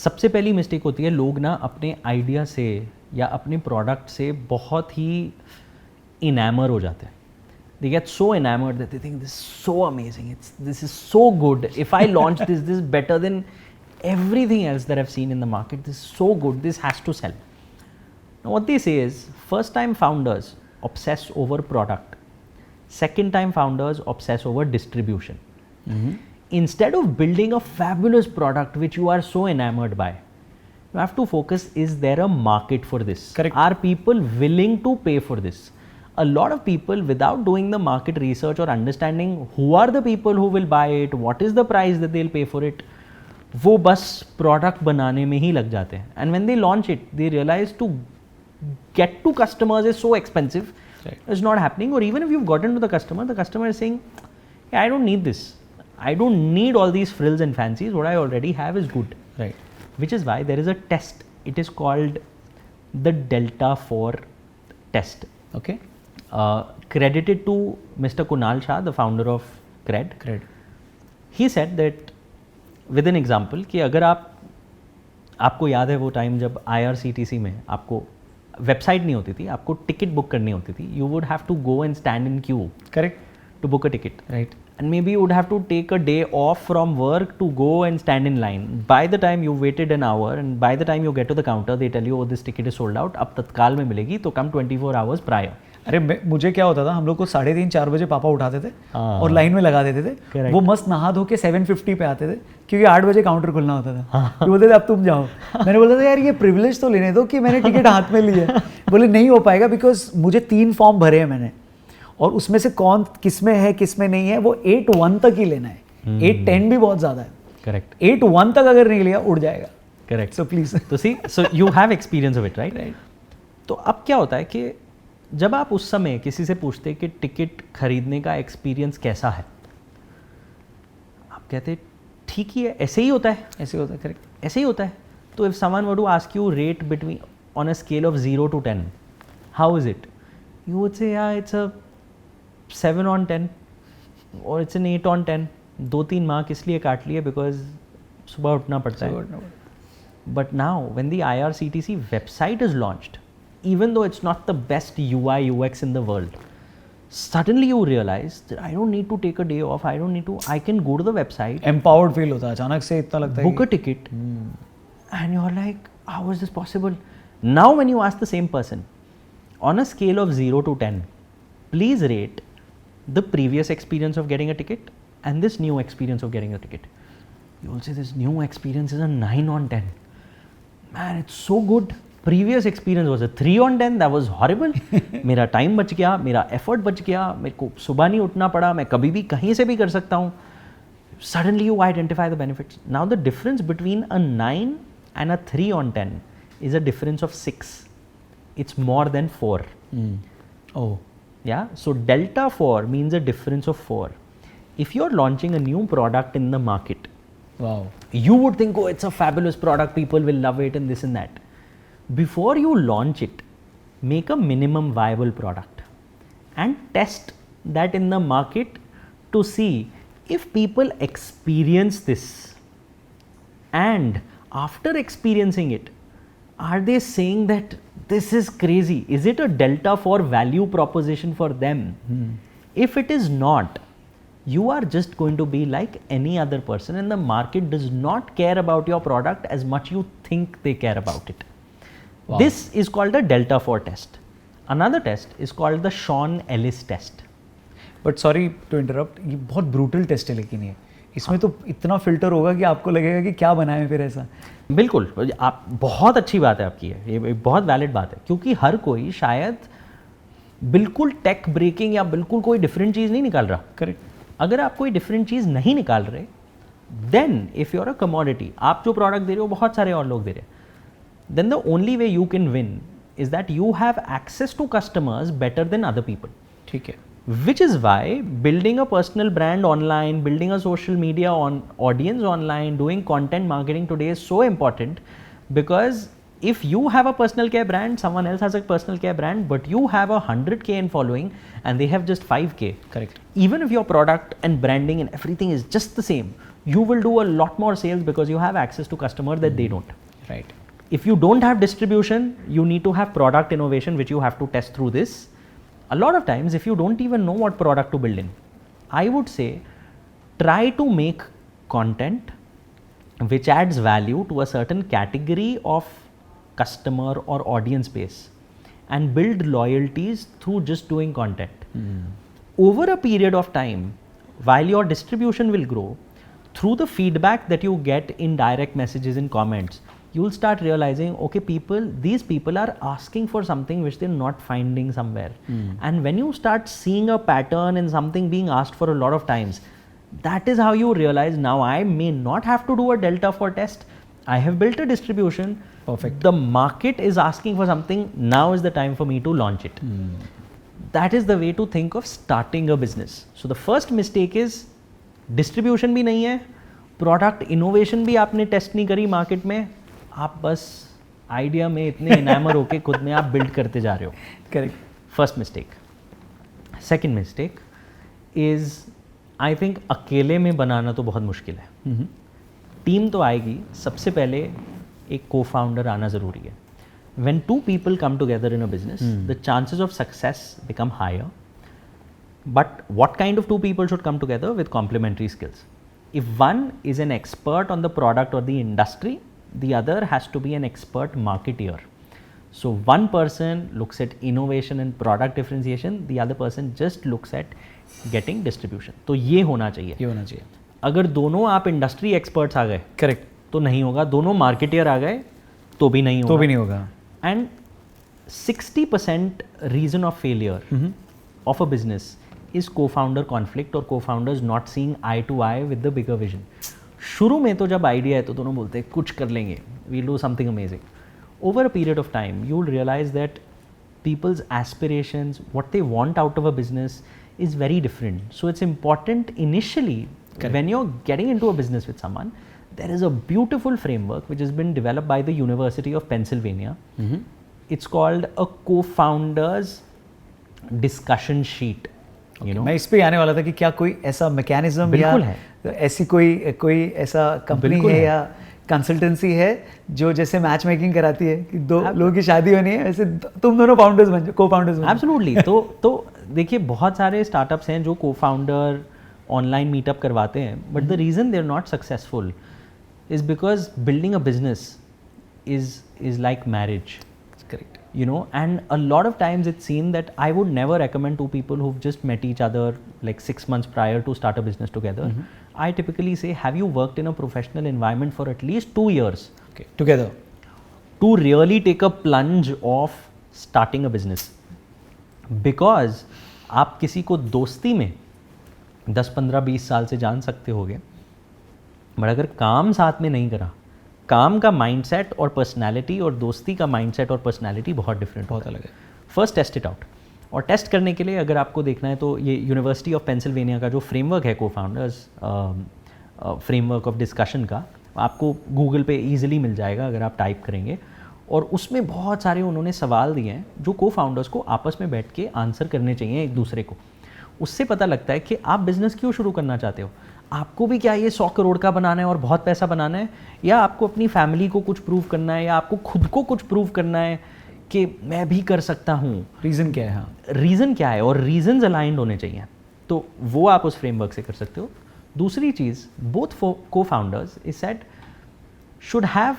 सबसे पहली मिस्टेक होती है, लोग ना अपने आइडिया से या अपने प्रोडक्ट से बहुत ही इनैमर हो जाते हैं. They get so enamored that they think this is so amazing, this is so good, if I launch this is better than everything else that I've seen in the market, this is so good, this has to sell. Now what they say is, first time founders obsess over product, second time founders obsess over distribution. Instead of building a fabulous product which you are so enamored by, you have to focus, is there a market for this? Correct. Are people willing to pay for this? A lot of people, without doing the market research or understanding who are the people who will buy it, what is the price that they'll pay for it, वो बस product बनाने में ही लग जाते हैं. And when they launch it, they realize to get to customers is so expensive. Right. It's not happening. Or even if you've gotten to the customer is saying, yeah, I don't need this. I don't need all these frills and fancies. What I already have is good. Right. Which is why there is a test. It is called the Delta 4 test. Okay. Credited to Mr. Kunal Shah, the founder of Cred. Great. He said that with an example कि अगर आपको याद है वो time जब IRCTC में आपको website नहीं होती थी, आपको टिकट बुक करनी होती थी, you would have to go and stand in queue Correct. to book a ticket. Right. And maybe you would have to take a day off from work to go and stand in line. By the time you waited an hour and by the time you get to the counter, they tell you, oh, this ticket is sold out. अब तत्काल में मिलेगी, तो come 24 hours prior. अरे मुझे क्या होता था, हम लोग को 3:30-4 बजे पापा उठाते थे और लाइन में लगा देते थे. Correct. वो मस्त नहा धो के 7:50 पे आते थे क्योंकि 8 बजे काउंटर खुलना होता था. तो बोलते थे अब तुम जाओ. मैंने बोला था यार ये प्रिविलेज तो लेने दो कि मैंने टिकट हाथ में ली है. बोले नहीं हो पाएगा बिकॉज मुझे 3 फॉर्म भरे हैं मैंने, और उसमें से कौन किस में है किस में नहीं है वो 8-1 तक ही लेना है. 8-10 भी बहुत ज़्यादा है. Correct. 8-1 तक अगर नहीं लिया उड़ जाएगा. Correct. So please. तो see, so you have experience of it, right? Right. तो अब क्या होता है कि जब आप उस समय किसी से पूछते कि टिकट खरीदने का एक्सपीरियंस कैसा है, आप कहते ठीक ही है, ऐसे ही होता है, ऐसे होता है. करेक्ट. ऐसे ही होता है. तो if someone were to ask you rate between on a scale of 0 to 10, how is it, you would say या इट्स अ 7 on 10 और इट्स एन 8 on 10. 2-3 मार्क इसलिए काट लिए बिकॉज सुबह उठना पड़ता है. But now, when the IRCTC website is launched, even though it's not the best UI UX in the world, suddenly you realize that I don't need to take a day off. I can go to the website, empowered feel होता है अचानक से. इतना लगता है book a ticket, and you're like, how is this possible? Now, when you ask the same person, on a scale of 0 to 10, please rate the previous experience of getting a ticket and this new experience of getting a ticket. You will say this new experience is a 9 on 10. Man, it's so good. Previous experience was a 3 on 10. That was horrible. मेरा time बच गया, मेरा effort बच गया, मेरे को सुबह नहीं उठना पड़ा, मैं कभी भी कहीं से भी कर सकता हूँ. Suddenly you identify the benefits. Now the difference between a 9 and a 3 on 10 is a difference of 6. It's more than 4. Oh. Yeah, so Delta 4 means a difference of 4. If you're launching a new product in the market, Wow. you would think, oh, it's a fabulous product, people will love it and this and that. Before you launch it, make a minimum viable product and test that in the market to see if people experience this, and after experiencing it, are they saying that this is crazy? Is it a Delta 4 value proposition for them? If it is not, you are just going to be like any other person, and the market does not care about your product as much you think they care about it. Wow. This is called a Delta 4 test. Another test is called the Sean Ellis test. But sorry to interrupt, ये बहुत brutal test है लेकिन ये इसमें तो इतना filter होगा कि आपको लगेगा कि क्या बनाए फिर ऐसा। बिल्कुल, आप बहुत अच्छी बात है आपकी, है ये बहुत वैलिड बात है, क्योंकि हर कोई शायद बिल्कुल टेक ब्रेकिंग या बिल्कुल कोई डिफरेंट चीज़ नहीं निकाल रहा। करेक्ट। अगर आप कोई डिफरेंट चीज़ नहीं निकाल रहे, then if you are a commodity, आप जो प्रोडक्ट दे रहे हो बहुत सारे और लोग दे रहे हैं, then the only way you can win is that you have access to customers better than other people. ठीक है। Which is why building a personal brand online, building a social media audience online, doing content marketing today is so important, because if you have a personal care brand, someone else has a personal care brand, but you have a 100K in following and they have just 5K. Correct. Even if your product and branding and everything is just the same, you will do a lot more sales because you have access to customer that they don't. Right. If you don't have distribution, you need to have product innovation, which you have to test through this. A lot of times, if you don't even know what product to build in, I would say try to make content which adds value to a certain category of customer or audience base and build loyalties through just doing content. Over a period of time, while your distribution will grow, through the feedback that you get in direct messages and comments, you will start realizing, okay, these people are asking for something which they're not finding somewhere. And when you start seeing a pattern in something being asked for a lot of times, that is how you realize, now I may not have to do a delta for test. I have built a distribution. Perfect. The market is asking for something. Now is the time for me to launch it. That is the way to think of starting a business. So the first mistake is distribution भी नहीं है, product innovation भी आपने test नहीं करी market में, आप बस आइडिया में इतने इनामर होके खुद में आप बिल्ड करते जा रहे हो। Correct. First mistake. Second mistake is, I think अकेले में बनाना तो बहुत मुश्किल है। टीम तो आएगी, सबसे पहले एक को फाउंडर आना ज़रूरी है। When two people come together in a business, the chances of success become higher. But what kind of two people should come together? With complementary skills. If one is an expert on the product or the industry, the other has to be an expert marketeer. So one person looks at innovation and product differentiation, the other person just looks at getting distribution. तो ये होना चाहिए। ये होना चाहिए। अगर दोनों आप इंडस्ट्री एक्सपर्ट्स आ गए, करेक्ट, तो नहीं होगा। दोनों मार्केटियर आ गए तो भी नहीं होगा। तो भी नहीं होगा। And 60% reason of failure of a business is co-founder conflict or co-founders not seeing eye to eye with the bigger vision. शुरू में तो जब आइडिया है तो दोनों बोलते हैं कुछ कर लेंगे, we'll do something amazing. Over a period of time, you will realize that people's aspirations, what they want out of a business is very different. So it's important initially, when you're getting into a business with someone, there is a beautiful framework which has been developed by the University of Pennsylvania. It's called a co-founders discussion sheet. You know? मैं इस पे आने वाला था कि क्या कोई ऐसा मैकेनिज्म या बिल्कुल है। ऐसी कोई ऐसा कंपनी बिल्कुल है है। या कंसल्टेंसी है जो जैसे मैच मेकिंग कराती है कि दो लोगों की शादी होनी है, वैसे तुम दोनों फाउंडर्स बन जाओ, को फाउंडर्स बन जाओ। एब्सोल्युटली। तो देखिए बहुत सारे स्टार्टअप्स हैं जो को फाउंडर ऑनलाइन मीटअप करवाते हैं, but the reason they are not successful is because building a business is like marriage. Correct. You know, and a lot of times it's seen that I would never recommend two people who've just met each other like 6 months prior to start a business together. I typically say, have you worked in a professional environment for at least 2 years Okay, together. to really take a plunge of starting a business? Because आप किसी को दोस्ती में 10, 15, 20 साल से जान सकते होगे, बट अगर काम साथ में नहीं करा, काम का माइंडसेट और पर्सनालिटी और दोस्ती का माइंडसेट और पर्सनालिटी बहुत डिफरेंट बहुत अलग है। First test it out. और टेस्ट करने के लिए अगर आपको देखना है तो ये यूनिवर्सिटी ऑफ पेंसिल्वेनिया का जो फ्रेमवर्क है को फाउंडर्स फ्रेमवर्क ऑफ डिस्कशन का, आपको गूगल पे ईजिली मिल जाएगा अगर आप टाइप करेंगे। और उसमें बहुत सारे उन्होंने सवाल दिए हैं जो को फाउंडर्स को आपस में बैठ के आंसर करने चाहिए एक दूसरे को। उससे पता लगता है कि आप बिज़नेस क्यों शुरू करना चाहते हो। आपको भी क्या ये 100 करोड़ का बनाना है और बहुत पैसा बनाना है, या आपको अपनी फैमिली को कुछ प्रूव करना है, या आपको खुद को कुछ प्रूव करना है कि मैं भी कर सकता हूँ। रीज़न क्या है? हाँ, रीज़न क्या है, और रीजंस अलाइंड होने चाहिए, तो वो आप उस फ्रेमवर्क से कर सकते हो। दूसरी चीज़, बोथ को founders is set should have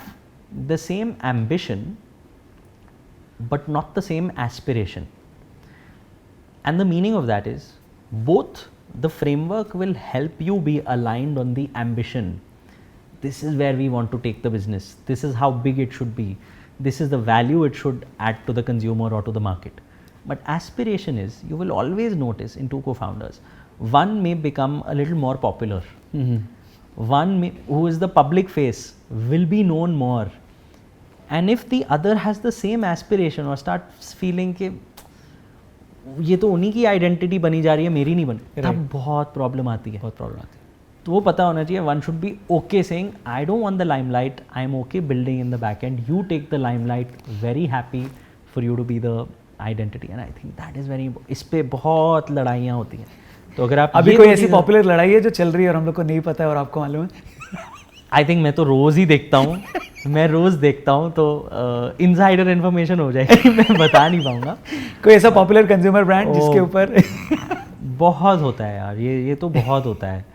the same ambition but not the same aspiration, and the meaning of that is both the framework will help you be aligned on the ambition. This is where we want to take the business. This is how big it should be. This is the value it should add to the consumer or to the market. But aspiration is, you will always notice in two co-founders, one may become a little more popular. One may, who is the public face, will be known more. And if the other has the same aspiration or starts feeling कि ये तो उन्हीं की identity बनी जा रही है, मेरी नहीं बनी, तब बहुत प्रॉब्लम आती है. तो वो पता होना चाहिए, one should be okay saying I don't want the limelight, I am okay building in the back end, you take the limelight, very happy for you to be the identity. And I think that is very, इस पे बहुत लड़ाइयाँ होती हैं. तो अगर आप अभी कोई ऐसी पॉपुलर लड़ाई है जो चल रही है और हम लोग को नहीं पता है और आपको मालूम है? आई थिंक मैं तो रोज़ ही देखता हूँ. मैं रोज़ देखता हूँ, तो इनसाइडर इन्फॉर्मेशन हो जाएगी. मैं बता नहीं पाऊँगा. कोई ऐसा पॉपुलर कंज्यूमर ब्रांड जिसके ऊपर बहुत होता है यार, ये तो बहुत होता है.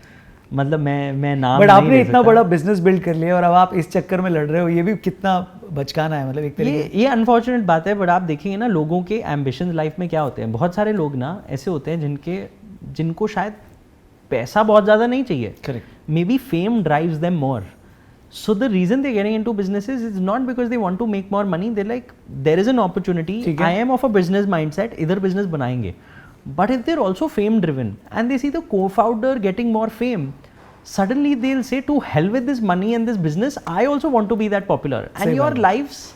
मतलब मैं नाम बट नहीं आपने ले इतना सकता. बड़ा बिजनेस बिल्ड कर लिया और अब आप इस चक्कर में लड़ रहे हो, ये भी कितना बचकाना है. मतलब एक तरीके ये अनफॉर्चुनेट बात है. बट आप देखेंगे ना, लोगों के एम्बिशन लाइफ में क्या होते हैं. बहुत सारे लोग ना ऐसे होते हैं जिनको शायद पैसा बहुत ज़्यादा नहीं चाहिए. Correct. May be fame drives them more. So the reason they're getting into businesses is not because they want to make more money. They're like, there is an opportunity. I am of a business mindset. इधर business बनाएंगे. But if they're also fame driven and they see the co-founder getting more fame, suddenly they'll say, to hell with this money and this business, I also want to be that popular. And your life's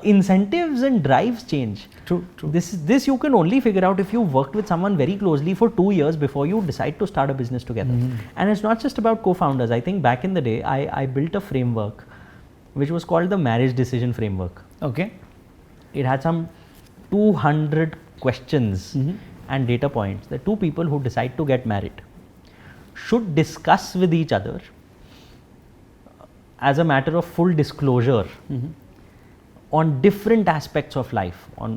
incentives and drives change. True. This you can only figure out if you worked with someone very closely for 2 years before you decide to start a business together. And it's not just about co-founders. I think back in the day, I built a framework which was called the marriage decision framework. Okay. It had some 200 questions and data points that two people who decide to get married should discuss with each other as a matter of full disclosure on different aspects of life, on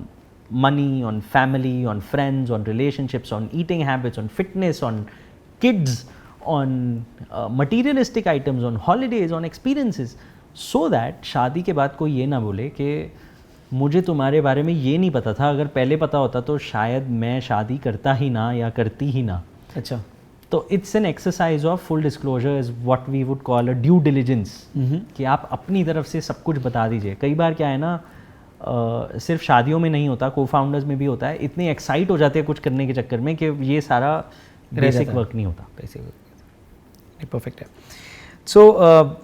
money, on family, on friends, on relationships, on eating habits, on fitness, on kids, on materialistic items, on holidays, on experiences, so that शादी के बाद कोई ये ना बोले कि मुझे तुम्हारे बारे में ये नहीं पता था, अगर पहले पता होता तो शायद मैं शादी करता ही ना या करती ही ना. अच्छा. तो it's an exercise of full disclosure, is what we would call a due diligence. कि आप अपनी तरफ से सब कुछ बता दीजिए. कई बार क्या है ना, सिर्फ शादियों में नहीं होता, को फाउंडर्स में भी होता है. इतने एक्साइट हो जाते हैं कुछ करने के चक्कर में कि ये सारा बेसिक वर्क नहीं होता. परफेक्ट है. सो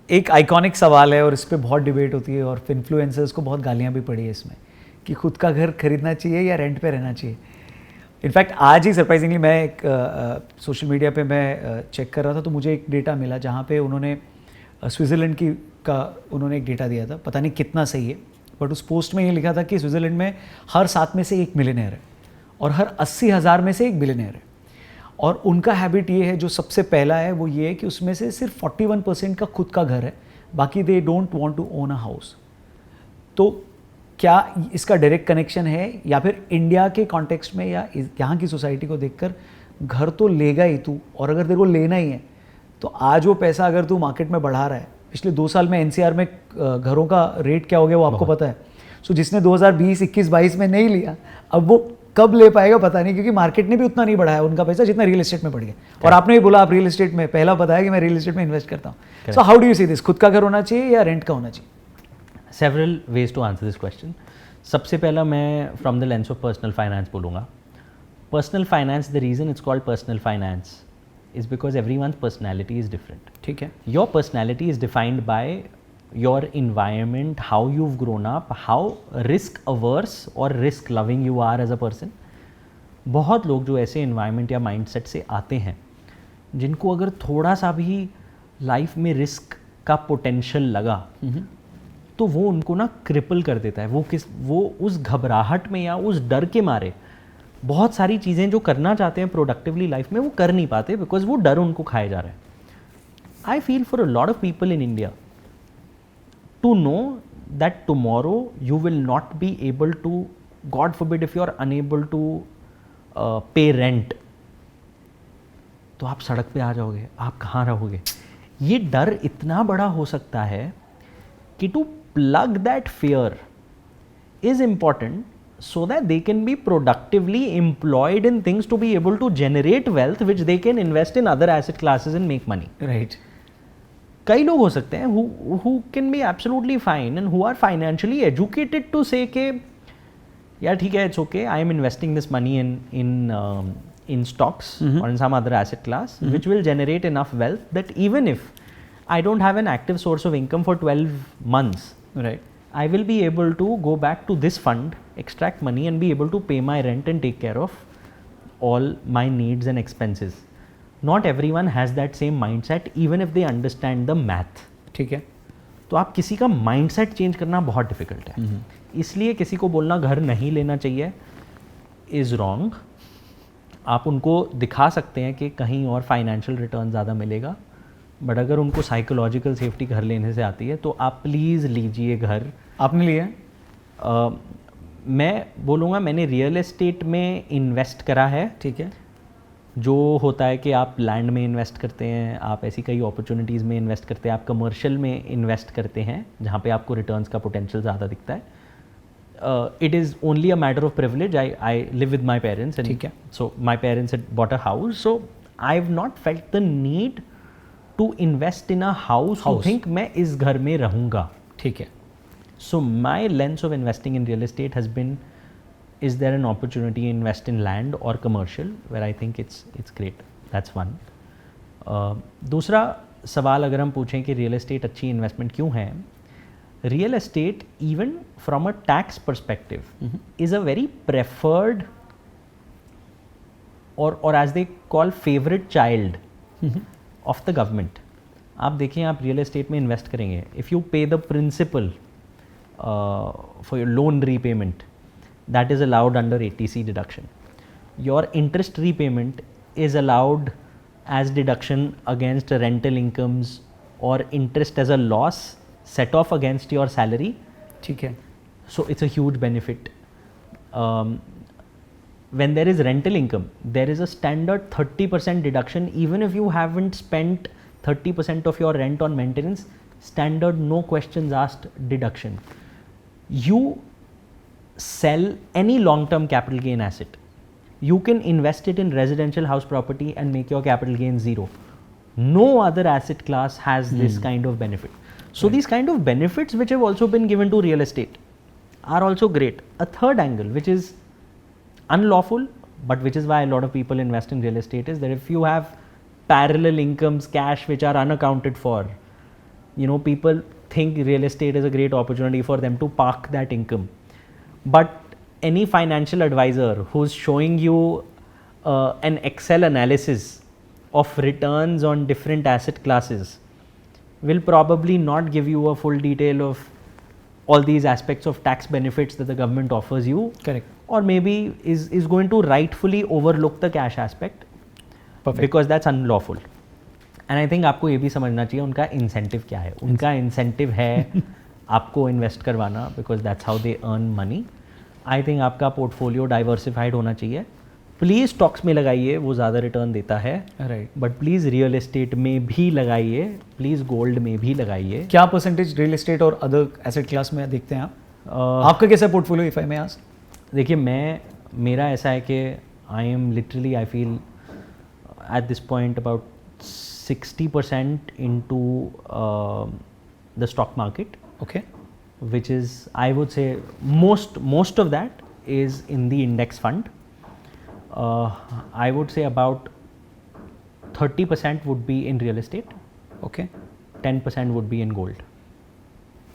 एक आइकॉनिक सवाल है और इस पर बहुत डिबेट होती है और इन्फ्लुएंसर्स को बहुत गालियाँ भी पड़ी है इसमें कि खुद का घर खरीदना चाहिए या रेंट पे रहना चाहिए. इनफैक्ट आज ही सरप्राइजिंगली मैं एक सोशल मीडिया पे मैं चेक कर रहा था तो मुझे एक डेटा मिला जहाँ पे उन्होंने स्विट्ज़रलैंड का उन्होंने एक डेटा दिया था. पता नहीं कितना सही है, बट उस पोस्ट में ये लिखा था कि स्विट्ज़रलैंड में हर 7 में से 1 मिलियनेयर है और हर 80,000 में से 1 बिलियनेयर है. और उनका हैबिट ये है, जो सबसे पहला है वो ये है कि उसमें से सिर्फ 41% का खुद का घर है, बाकी they don't want to own a house. तो क्या इसका डायरेक्ट कनेक्शन है या फिर इंडिया के कॉन्टेक्स्ट में या यहाँ की सोसाइटी को देखकर घर तो लेगा ही तू, और अगर तेरे को लेना ही है तो आज वो पैसा अगर तू मार्केट में बढ़ा रहा है, पिछले 2 साल में एनसीआर में घरों का रेट क्या हो गया वो आपको पता है. सो जिसने 2020, 21, 22 में नहीं लिया, अब वो कब ले पाएगा पता नहीं, क्योंकि मार्केट ने भी उतना नहीं बढ़ाया उनका पैसा जितना रियल एस्टेट में बढ़ गया. और आपने भी बोला आप रियल एस्टेट में, पहला बताया कि मैं रियल एस्टेट में इन्वेस्ट करता हूँ. सो how do you see this, खुद का घर होना चाहिए या रेंट का होना चाहिए? Several ways to answer this question. सबसे पहला मैं from the lens of personal finance बोलूँगा. Personal finance, the reason it's called personal finance is because everyone's personality is different. ठीक है. Your personality is defined by your environment, how you've grown up, how risk averse or risk loving you are as a person. बहुत लोग जो ऐसे environment या mindset से आते हैं, जिनको अगर थोड़ा सा भी लाइफ में रिस्क का पोटेंशियल लगा तो वो उनको ना क्रिपल कर देता है. वो उस घबराहट में या उस डर के मारे बहुत सारी चीज़ें जो करना चाहते हैं प्रोडक्टिवली लाइफ में वो कर नहीं पाते, बिकॉज वो डर उनको खाए जा रहा है. I feel for a lot of people in India to know that tomorrow you will not be able to, God forbid if you are unable to pay rent, तो आप सड़क पे आ जाओगे, आप कहाँ रहोगे. ये डर इतना बड़ा हो सकता है कि to plug that fear is important so that they can be productively employed in things to be able to generate wealth which they can invest in other asset classes and make money. Right. कई लोग हो सकते हैं who can be absolutely fine and who are financially educated to say कि यार ठीक है, it's okay, I am investing this money in stocks or in some other asset class which will generate enough wealth that even if I don't have an active source of income for 12 months, Right. I will be able to go back to this fund, extract money and be able to pay my rent and take care of all my needs and expenses. Not everyone has that same mindset even if they understand the math. ठीक है. तो आप किसी का mindset change करना बहुत difficult है. इसलिए किसी को बोलना घर नहीं लेना चाहिए इज़ रॉन्ग. आप उनको दिखा सकते हैं कि कहीं और फाइनेंशियल रिटर्न ज़्यादा मिलेगा, बट अगर उनको साइकोलॉजिकल सेफ्टी घर लेने से आती है तो आप प्लीज़ लीजिए घर. आपने लिया है? मैं बोलूँगा मैंने रियल एस्टेट में इन्वेस्ट करा है. ठीक है. जो होता है कि आप लैंड में इन्वेस्ट करते हैं, आप ऐसी कई अपॉर्चुनिटीज़ में इन्वेस्ट करते हैं, आप कमर्शियल में इन्वेस्ट करते हैं जहाँ पे आपको रिटर्न्स का पोटेंशियल ज़्यादा दिखता है. It is only a matter of privilege. I live with my parents and ठीक है. so my parents had bought a house, so I've not felt the need to invest in a house to think मैं इस घर में रहूँगा. ठीक है. So my lens of investing in real estate has been, is there an opportunity to invest in land or commercial where I think it's great. That's one. दूसरा सवाल अगर हम पूछें कि रियल एस्टेट अच्छी इन्वेस्टमेंट क्यों है, real estate even from a tax perspective is a very preferred or as they call favorite child of the government. आप देखिए, आप रियल एस्टेट में इन्वेस्ट करेंगे, if you pay the principal for your loan repayment, that is allowed under ATC deduction. Your interest repayment is allowed as deduction against rental incomes or interest as a loss set off against your salary. ठीक है. So it's a huge benefit. When there is rental income, there is a standard 30% deduction even if you haven't spent 30% of your rent on maintenance. Standard no questions asked deduction. You sell any long-term capital gain asset, you can invest it in residential house property and make your capital gain zero. No other asset class has this kind of benefit. So these kind of benefits which have also been given to real estate are also great. A third angle which is unlawful but which is why a lot of people invest in real estate is that if you have parallel incomes, cash which are unaccounted for, you know, people think real estate is a great opportunity for them to park that income. But any financial advisor who's showing you an Excel analysis of returns on different asset classes will probably not give you a full detail of all these aspects of tax benefits that the government offers you. Correct. Or maybe is going to rightfully overlook the cash aspect. Perfect. Because that's unlawful. And I think आपको ये भी समझना चाहिए उनका incentive क्या है. उनका incentive है आपको इन्वेस्ट करवाना because that's how they earn money. I think आपका पोर्टफोलियो डाइवर्सिफाइड होना चाहिए. प्लीज़ स्टॉक्स में लगाइए, वो ज़्यादा रिटर्न देता है. Right. But please real estate में भी लगाइए, प्लीज़ गोल्ड में भी लगाइए. क्या परसेंटेज रियल एस्टेट और अदर एसेट क्लास में देखते हैं आप? आपका कैसा portfolio if I may ask? देखिए, मेरा ऐसा है कि I am literally I feel at this point about 60% into the stock market. Okay. Which is, I would say, most of that is in the index fund. I would say about 30% would be in real estate. Okay. 10% would be in gold.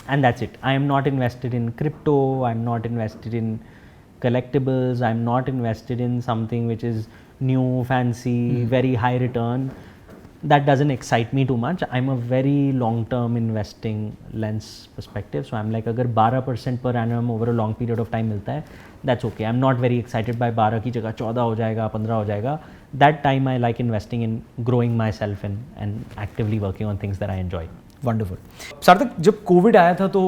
And that's it. I am not invested in crypto. I'm not invested in collectibles. I'm not invested in something which is new, fancy, very high return. That doesn't excite me too much. I'm a very long-term investing lens perspective. So I'm like, अगर 12% per annum over a long period of time मिलता है, that's okay. I'm not very excited by 12 की जगह 14 हो जाएगा, 15 हो जाएगा. That time I like investing in growing myself and actively working on things that I enjoy. Wonderful. सार्थक, जब कोविड आया था तो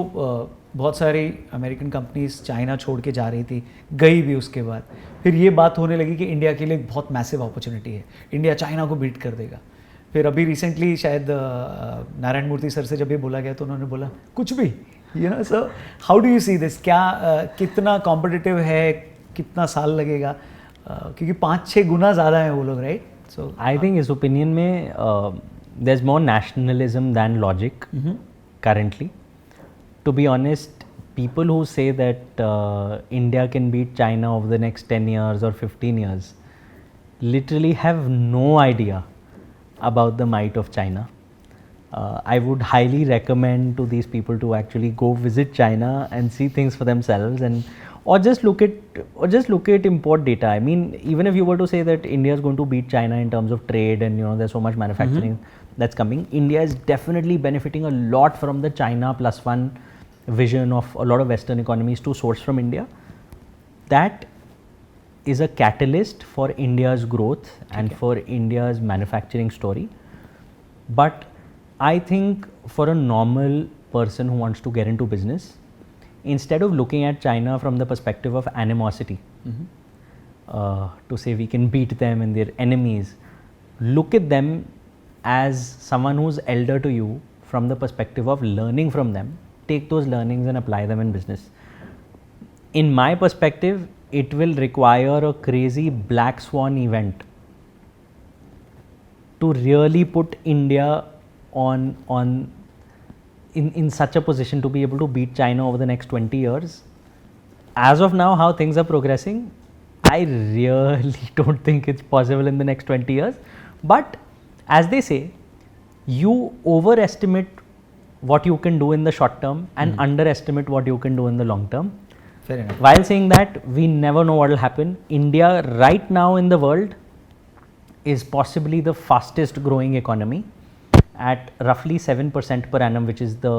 बहुत सारी अमेरिकन कंपनीज चाइना छोड़ के जा रही थी, गई भी उसके बाद. फिर ये बात होने लगी कि इंडिया के लिए बहुत मैसिव अपॉर्चुनिटी है, इंडिया चाइना को बीट कर देगा. फिर अभी रिसेंटली शायद नारायण मूर्ति सर से जब ये बोला गया तो उन्होंने बोला कुछ भी You know, so how do you see this? क्या कितना competitive है, कितना साल लगेगा? क्योंकि 5-6 गुना ज़्यादा है वो लोग, right? So I think इस opinion में there's more nationalism than logic currently. To be honest, people who say that India can beat China over the next 10 years or 15 years literally have no idea about the might of China. I would highly recommend to these people to actually go visit China and see things for themselves, and or just look at import data. I mean, even if you were to say that India is going to beat China in terms of trade, and you know there's so much manufacturing that's coming, India is definitely benefiting a lot from the China plus one vision of a lot of Western economies to source from India. That is a catalyst for India's growth and for India's manufacturing story. But I think for a normal person who wants to get into business, instead of looking at China from the perspective of animosity, to say we can beat them and they're enemies, look at them as someone who's elder to you from the perspective of learning from them. Take those learnings and apply them in business. In my perspective, it will require a crazy black swan event to really put India in such a position to be able to beat China over the next 20 years. As of now, how things are progressing, I really don't think it's possible in the next 20 years. But as they say, you overestimate what you can do in the short term and underestimate what you can do in the long term. fair enough. While saying that, we never know what will happen. India right now in the world is possibly the fastest growing economy at roughly 7% per annum, which is the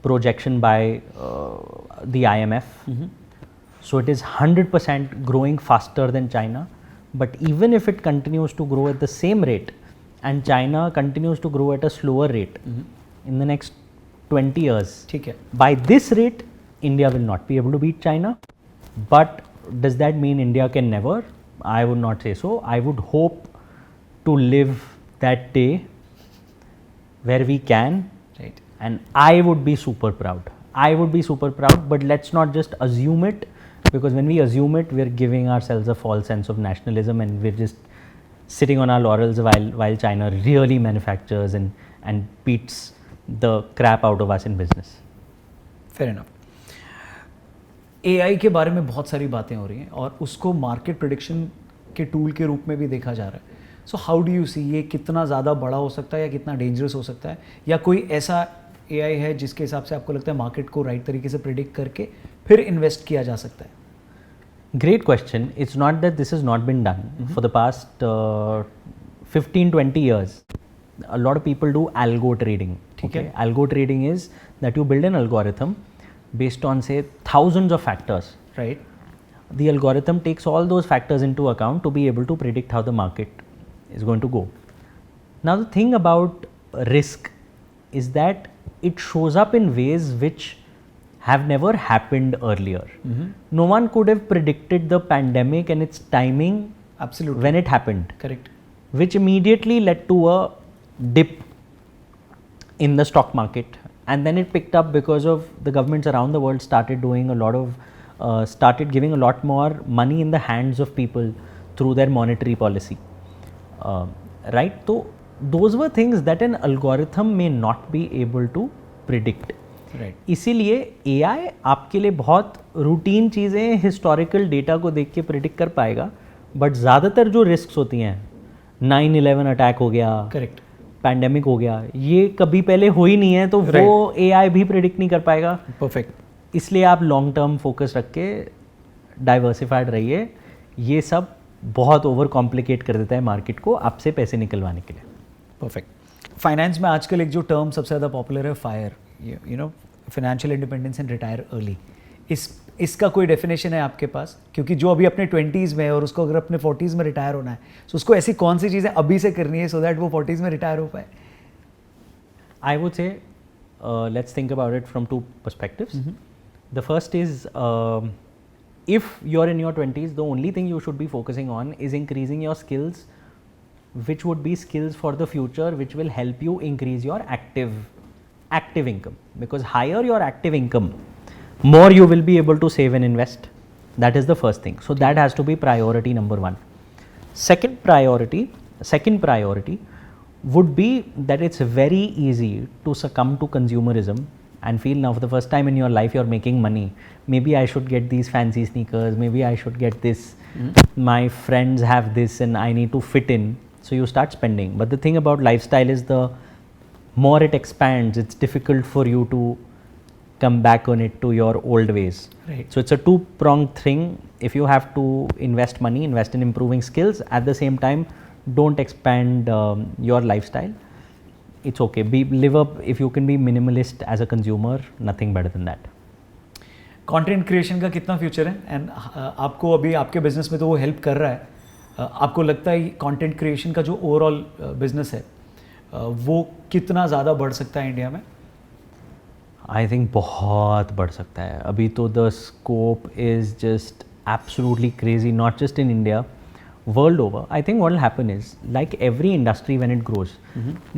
projection by the IMF. So it is 100% growing faster than China. But even if it continues to grow at the same rate and China continues to grow at a slower rate in the next 20 years, ठीक है. by this rate, India will not be able to beat China. But does that mean India can never? I would not say so. I would hope to live that day where we can, Right. and I would be super proud. I would be super proud, but let's not just assume it, because when we assume it, we're giving ourselves a false sense of nationalism, and we're just sitting on our laurels while China really manufactures and beats the crap out of us in business. Fair enough. AI के बारे में बहुत सारी बातें हो रही हैं और उसको मार्केट प्रिडिक्शन के टूल के रूप में भी देखा जा रहा है. सो हाउ डू यू सी ये कितना ज़्यादा बड़ा हो सकता है या कितना डेंजरस हो सकता है, या कोई ऐसा AI है जिसके हिसाब से आपको लगता है मार्केट को राइट तरीके से प्रिडिक्ट करके फिर इन्वेस्ट किया जा सकता है? Great question. It's not that this has not been done. For the past 15-20 years, a lot of people do algo trading. Okay. Algo trading is that you build an algorithm based on, say, thousands of factors. Right. The algorithm takes all those factors into account to be able to predict how the market is going to go. Now, the thing about risk is that it shows up in ways which have never happened earlier. No one could have predicted the pandemic and its timing absolutely. when it happened, correct. which immediately led to a dip in the stock market, and then it picked up because of the governments around the world started doing a lot of started giving a lot more money in the hands of people through their monetary policy, right? So those were things that an algorithm may not be able to predict. Right. इसीलिए AI आपके लिए बहुत routine चीज़ें historical data को देख के predict कर पाएगा, बट ज़्यादातर जो रिस्क होती हैं, 9/11 अटैक हो गया, करेक्ट. पैंडेमिक हो गया, ये कभी पहले हो ही नहीं है, तो वो AI भी प्रिडिक्ट नहीं कर पाएगा. परफेक्ट. इसलिए आप लॉन्ग टर्म फोकस रख के डाइवर्सिफाइड रहिए. ये सब बहुत ओवर कॉम्प्लिकेट कर देता है मार्केट को आपसे पैसे निकलवाने के लिए. परफेक्ट. फाइनेंस में आजकल एक जो टर्म सबसे ज़्यादा पॉपुलर है, fire, you know, financial independence and retire early. इसका कोई डेफिनेशन है आपके पास? क्योंकि जो अभी अपने 20s में है और उसको अगर अपने 40s में रिटायर होना है, तो उसको ऐसी कौन सी चीज़ें अभी से करनी है सो दैट वो 40s में रिटायर हो पाए? I would say, let's think about it from two perspectives. The first is, if you're in your 20s, the only thing you should be focusing on is increasing your skills, which would be skills for the future, which will help you increase your active active income, because higher your active income, more you will be able to save and invest. That is the first thing. So that has to be priority number one. Second priority would be that it's very easy to succumb to consumerism and feel now for the first time in your life you're making money. Maybe I should get these fancy sneakers, maybe I should get this, my friends have this and I need to fit in. So you start spending. But the thing about lifestyle is the more it expands, it's difficult for you to come back on it to your old ways. Right. So it's a two-pronged thing. If you have to invest money, invest in improving skills. At the same time, don't expand your lifestyle. It's okay. Live up. If you can be minimalist as a consumer, nothing better than that. Content creation का कितना future है and आपको अभी आपके business में तो वो help कर रहा है, आपको लगता है कंटेंट क्रिएशन का जो ओवरऑल बिजनेस है वो कितना ज़्यादा बढ़ सकता है इंडिया में? आई थिंक बहुत बढ़ सकता है. अभी तो the scope is just absolutely crazy, not just in India, world over. I think what will happen is, like every industry when it grows,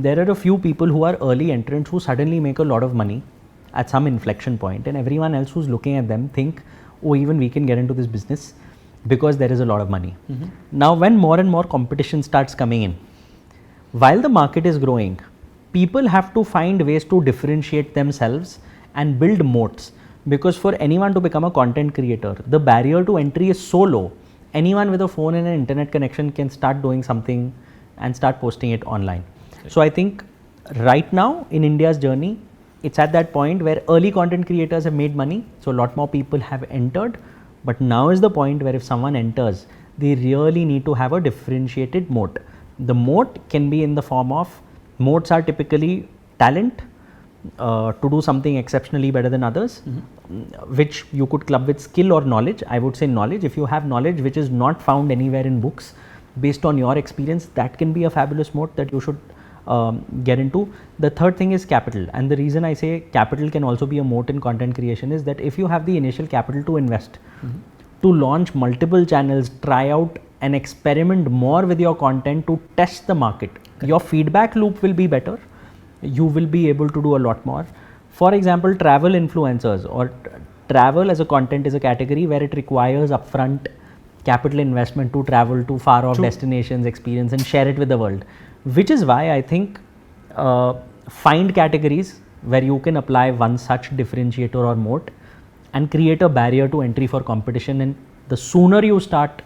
there are a few people who are early entrants who suddenly make a lot of money at some inflection point, and everyone else who's looking at them think, oh, even we can get into this business because there is a lot of money. Now when more and more competition starts coming in, while the market is growing, people have to find ways to differentiate themselves and build moats, because for anyone to become a content creator, the barrier to entry is so low. Anyone with a phone and an internet connection can start doing something and start posting it online. So I think right now in India's journey, it's at that point where early content creators have made money, so a lot more people have entered, but now is the point where if someone enters, they really need to have a differentiated moat. The moat can be in the form of, moats are typically talent, to do something exceptionally better than others, which you could club with skill or knowledge. I would say knowledge. If you have knowledge which is not found anywhere in books, based on your experience, that can be a fabulous moat that you should get into. The third thing is capital, and the reason I say capital can also be a moat in content creation is that if you have the initial capital to invest, to launch multiple channels, try out and experiment more with your content to test the market, your feedback loop will be better. You will be able to do a lot more. For example, travel influencers, or travel as a content is a category where it requires upfront capital investment to travel to far off destinations, experience and share it with the world, which is why I think find categories where you can apply one such differentiator or moat and create a barrier to entry for competition, and the sooner you start,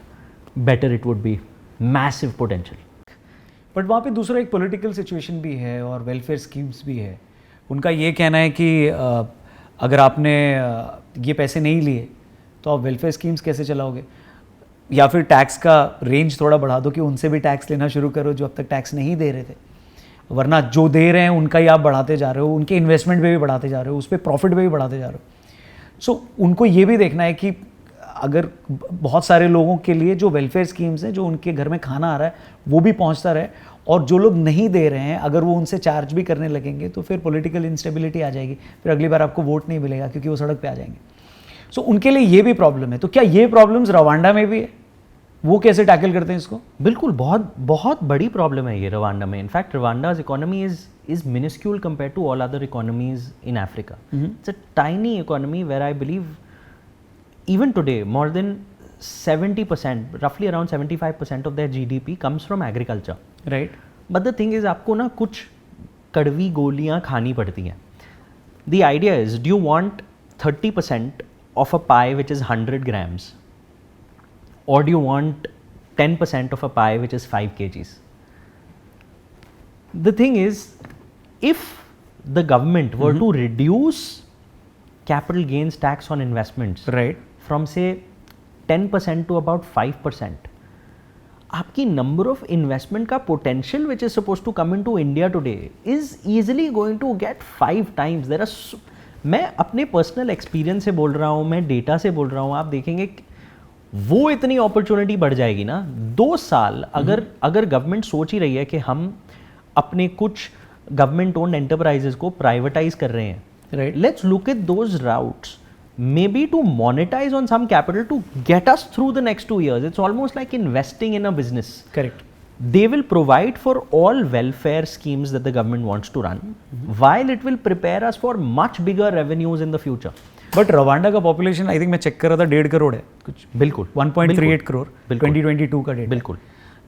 better it would be. Massive potential. But वहाँ पे दूसरा एक political situation भी है और welfare schemes भी है. उनका ये कहना है कि अगर आपने ये पैसे नहीं लिए तो आप वेलफेयर स्कीम्स कैसे चलाओगे, या फिर टैक्स का रेंज थोड़ा बढ़ा दो कि उनसे भी टैक्स लेना शुरू करो जो अब तक टैक्स नहीं दे रहे थे, वरना जो दे रहे हैं उनका ही आप बढ़ाते जा रहे हो, उनके इन्वेस्टमेंट पे भी बढ़ाते जा रहे हो, उस पर प्रॉफिट पे भी बढ़ाते जा रहे हो. सो उनको ये भी देखना है कि अगर बहुत सारे लोगों के लिए जो वेलफेयर स्कीम्स हैं, जो उनके घर में खाना आ रहा है वो भी पहुंचता रहे, और जो लोग नहीं दे रहे हैं अगर वो उनसे चार्ज भी करने लगेंगे तो फिर पॉलिटिकल इंस्टेबिलिटी आ जाएगी, फिर अगली बार आपको वोट नहीं मिलेगा क्योंकि वो सड़क पे आ जाएंगे. सो उनके लिए ये भी प्रॉब्लम है. तो क्या ये प्रॉब्लम्स रवांडा में भी है? वो कैसे टैकल करते हैं इसको? बिल्कुल, बहुत बहुत बड़ी प्रॉब्लम है ये रवांडा में. In fact Rwanda's economy is minuscule compared to all other economies in Africa. It's a tiny economy where I believe even today more than 70%, roughly around 75% of their GDP comes from agriculture. Right. But the thing is, आपको ना कुछ कड़वी गोलियाँ खानी पड़ती हैं. The idea is, do you want 30% of a pie which is 100 grams, or do you want 10% of a pie which is 5 kgs? The thing is, if the government were to reduce capital gains tax on investments, right, from say 10% to about 5%, आपकी number of investment का potential which is supposed to come into India today is easily going to get 5 times. There are मैं अपने personal experience से बोल रहा हूँ, मैं data से बोल रहा हूँ, आप देखेंगे वो इतनी opportunity बढ़ जाएगी ना. 2 साल अगर government सोच ही रही है कि हम अपने कुछ government owned enterprises को privatize कर रहे हैं, right, let's look at those routes. Maybe to monetize on some capital to get us through the next 2 years. It's almost like investing in a business. Correct. they will provide for all welfare schemes that the government wants to run, while it will prepare us for much bigger revenues in the future. But Rwanda का population I think मैं check कर रहा था 1.5 करोड़ है कुछ, बिल्कुल 1.38 करोड़ 2022 का data, बिल्कुल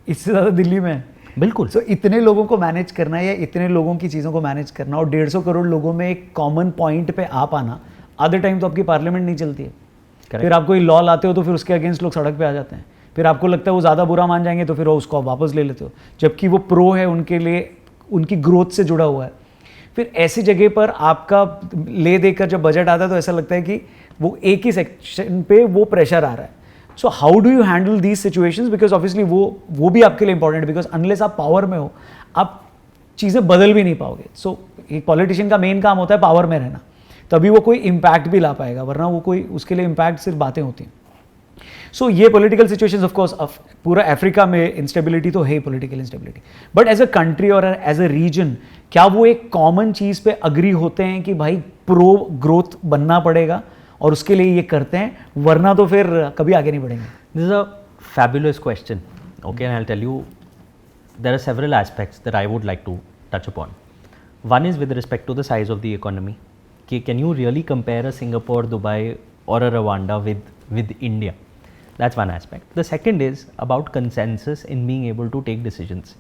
इससे ज़्यादा दिल्ली में है। बिल्कुल। सो इतने लोगों को मैनेज करना या इतने लोगों की चीज़ों को मैनेज करना और 150 करोड़ लोगों में एक कॉमन पॉइंट पे आ पाना, आधे टाइम तो आपकी पार्लियामेंट नहीं चलती है। फिर आप कोई लॉ लाते हो तो फिर उसके अगेंस्ट लोग सड़क पे आ जाते हैं, फिर आपको लगता है वो ज़्यादा बुरा मान जाएंगे तो फिर वो उसको आप वापस ले लेते हो, जबकि वो प्रो है उनके लिए, उनकी ग्रोथ से जुड़ा हुआ है। फिर ऐसी जगह पर आपका ले देकर जब बजट आता है तो ऐसा लगता है कि वो एक ही सेक्शन पे वो प्रेशर आ रहा है। So how do you handle these situations, because obviously वो भी आपके लिए इंपॉर्टेंट है, बिकॉज अनलेस आप पावर में हो आप चीज़ें बदल भी नहीं पाओगे। सो एक पॉलिटिशियन का मेन काम होता है पावर में रहना, तभी वो कोई इम्पैक्ट भी ला पाएगा, वरना वो कोई उसके लिए इम्पैक्ट सिर्फ बातें होती हैं। सो ये पॉलिटिकल सिचुएशंस ऑफ कोर्स पूरा अफ्रीका में इंस्टेबिलिटी तो है ही, political instability, but as a country और एज अ रीजन क्या वो एक कॉमन चीज़ पे अग्री होते हैं कि भाई प्रो ग्रोथ बनना पड़ेगा और उसके लिए ये करते हैं, वरना तो फिर कभी आगे नहीं बढ़ेंगे? This is a fabulous question. Okay, and I'll tell you, there are several aspects that I would like to touch upon. One is with respect to the size of the economy. Can you really compare a Singapore, Dubai, or a Rwanda with India? That's one aspect. The second is about consensus in being able to take decisions.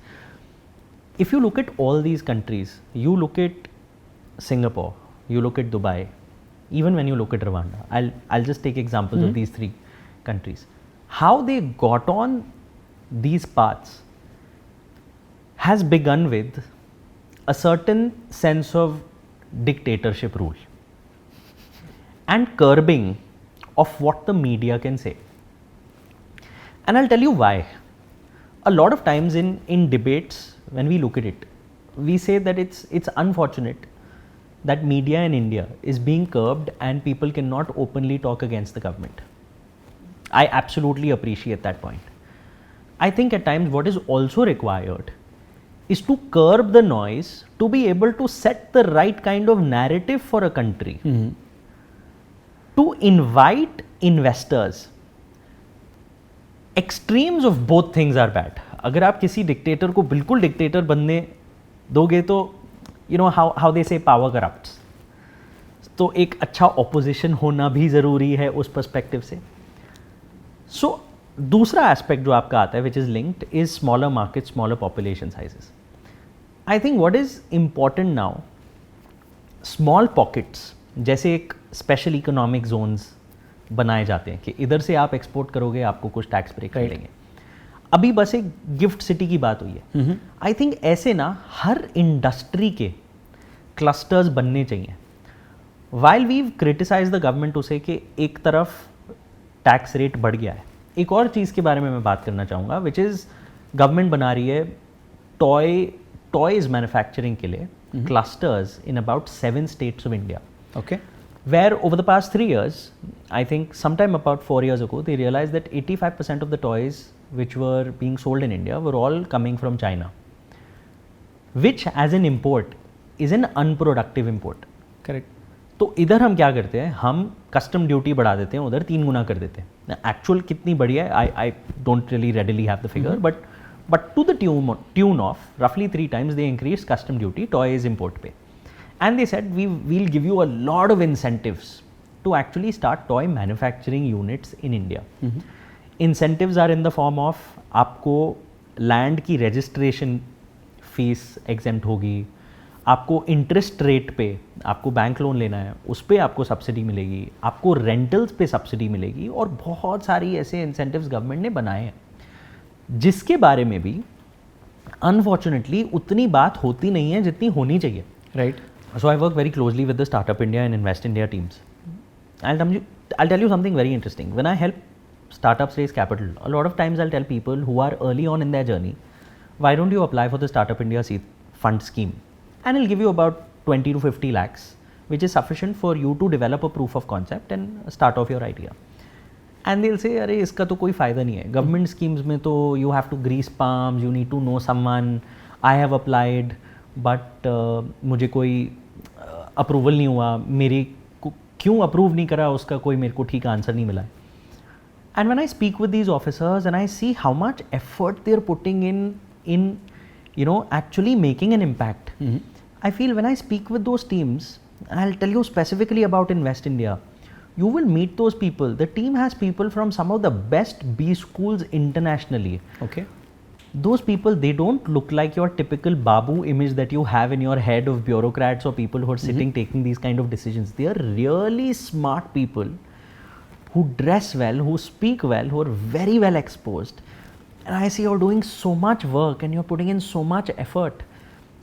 If you look at all these countries, you look at Singapore, you look at Dubai, even when you look at Rwanda, I'll just take examples of these three countries. How they got on these paths has begun with a certain sense of dictatorship rule and curbing of what the media can say. And I'll tell you why. A lot of times in debates, when we look at it, we say that it's unfortunate that media in India is being curbed and people cannot openly talk against the government. I absolutely appreciate that point. I think at times what is also required is to curb the noise, to be able to set the right kind of narrative for a country, to invite investors. Extremes of both things are bad. अगर आप किसी dictator को बिल्कुल dictator बनने दोगे तो you know how they say power corrupts. तो एक अच्छा ऑपोजिशन होना भी ज़रूरी है उस पर्सपेक्टिव से. सो दूसरा एस्पेक्ट जो आपका आता है which is linked is smaller market, smaller population sizes. I think what is important now, small pockets जैसे एक स्पेशल इकोनॉमिक जोन्स बनाए जाते हैं कि इधर से आप एक्सपोर्ट करोगे आपको कुछ टैक्स ब्रेक मिलेंगे. अभी बस एक गिफ्ट सिटी की बात हुई है. आई थिंक ऐसे ना हर इंडस्ट्री के क्लस्टर्स बनने चाहिए. While we criticise the government उसे कि एक तरफ टैक्स रेट बढ़ गया है, एक और चीज़ के बारे में मैं बात करना चाहूँगा विच इज़ गवर्नमेंट बना रही है टॉयज़ मैन्युफैक्चरिंग के लिए clusters in about 7 states of India. Okay. Where over the past 3 years, I think sometime about 4 years ago, they realized that 85% of the toys which were being sold in India were all coming from China, which as an import is an unproductive import. Correct. तो इधर हम क्या करते हैं, हम custom duty बढ़ा देते हैं, उधर 3 गुना कर देते हैं. एक्चुअल कितनी बड़ी है I don't really readily have the figure, but to the tune of रफली 3 times they increased custom duty toys import पे. And they said we'll give you a lot of incentives to actually start toy manufacturing units in India. Incentives are in the form of आपको land की registration fees exempt होगी, आपको interest rate पे आपको bank loan लेना है उस पर आपको सब्सिडी मिलेगी, आपको रेंटल्स पे सब्सिडी मिलेगी, और बहुत सारी ऐसे इंसेंटिव्स गवर्नमेंट ने बनाए हैं जिसके बारे में भी अनफॉर्चुनेटली उतनी बात होती नहीं है जितनी होनी चाहिए. Right. So I work very closely with the Startup India and Invest India teams. I'll tell you something very interesting. When I help startups raise capital, a lot of times I'll tell people who are early on in their journey, why don't you apply for the Startup India Seed Fund scheme? And it'll give you about 20 to 50 lakhs, which is sufficient for you to develop a proof of concept and start off your idea. And they'll say, अरे इसका तो कोई फ़ायदा नहीं है, government schemes में तो you have to grease palms, you need to know someone, I have applied, but मुझे कोई अप्रूवल नहीं हुआ, मेरी क्यों अप्रूव नहीं करा उसका कोई मेरे को ठीक आंसर नहीं मिला है. And when I speak with these officers and I see how much effort they are putting in actually making an impact. I feel when I speak with those teams, and I'll tell you specifically about Invest India, you will meet those people. The team has people from some of the best B schools internationally. Okay. Those people, they don't look like your typical Babu image that you have in your head of bureaucrats or people who are sitting taking these kind of decisions. They are really smart people who dress well, who speak well, who are very well exposed. And I see you're doing so much work and you're putting in so much effort,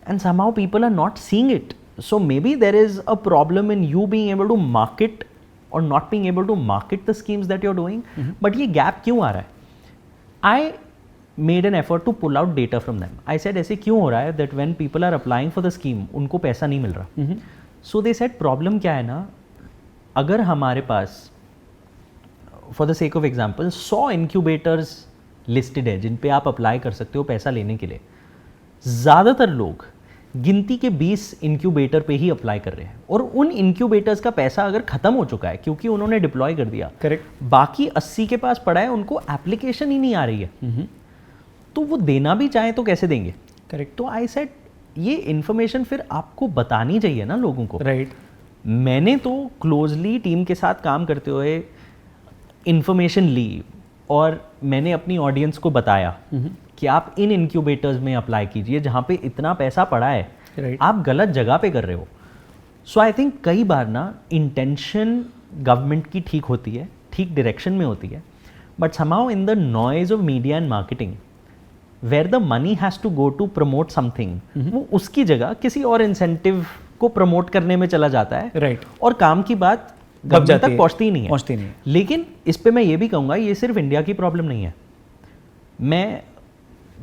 and somehow people are not seeing it. So maybe there is a problem in you being able to market or not being able to market the schemes that you're doing. But ये gap क्यों आ रहा है? I made an effort to pull out data from them. I said ऐसे क्यों हो रहा है that when people are applying for the scheme उनको पैसा नहीं मिल रहा. So they said problem क्या है ना, अगर हमारे पास for the sake of example 100 incubators listed है जिन पे आप अप्लाई कर सकते हो पैसा लेने के लिए, ज़्यादातर लोग गिनती के 20 इंक्यूबेटर पे ही अप्लाई कर रहे हैं, और उन इंक्यूबेटर्स का पैसा अगर खत्म हो चुका है क्योंकि उन्होंने डिप्लॉय कर दिया, करेक्ट, बाकी 80 के पास पड़ा है, उनको एप्लीकेशन ही नहीं आ रही है, तो वो देना भी चाहे तो कैसे देंगे? करेक्ट. तो आई सेड ये इन्फॉर्मेशन फिर आपको बतानी चाहिए ना लोगों को. राइट. मैंने तो क्लोजली टीम के साथ काम करते हुए इन्फॉर्मेशन ली और मैंने अपनी ऑडियंस को बताया कि आप इन इंक्यूबेटर्स में अप्लाई कीजिए जहाँ पे इतना पैसा पड़ा है. Right. आप गलत जगह पे कर रहे हो. सो आई थिंक कई बार ना इंटेंशन गवर्नमेंट की ठीक होती है, ठीक डायरेक्शन में होती है, but somehow in the noise of media and marketing where the money has to go to promote something, वो उसकी जगह किसी और इंसेंटिव को प्रमोट करने में चला जाता है. राइट. और काम की बात गवर्नमेंट तक पहुँचती ही नहीं है. लेकिन इस पे मैं ये भी कहूँगा ये सिर्फ इंडिया की प्रॉब्लम नहीं है. मैं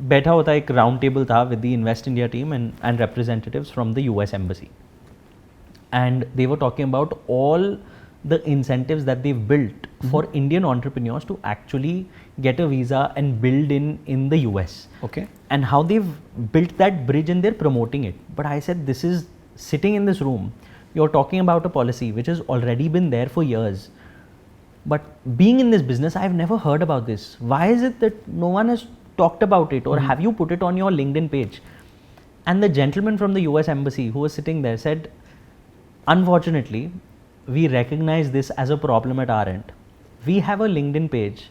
बैठा होता एक राउंड टेबल था with the invest India team and representatives from the US embassy, and they were talking about all the incentives that they've built for Indian entrepreneurs to actually get a visa and build in the US. Okay. And how they've built that bridge and they're promoting it. But I said, this is sitting in this room, you're talking about a policy which has already been there for years. But being in this business, I've never heard about this. Why is it that no one has talked about it, or have you put it on your LinkedIn page? And the gentleman from the US embassy who was sitting there said, unfortunately, we recognize this as a problem at our end. We have a LinkedIn page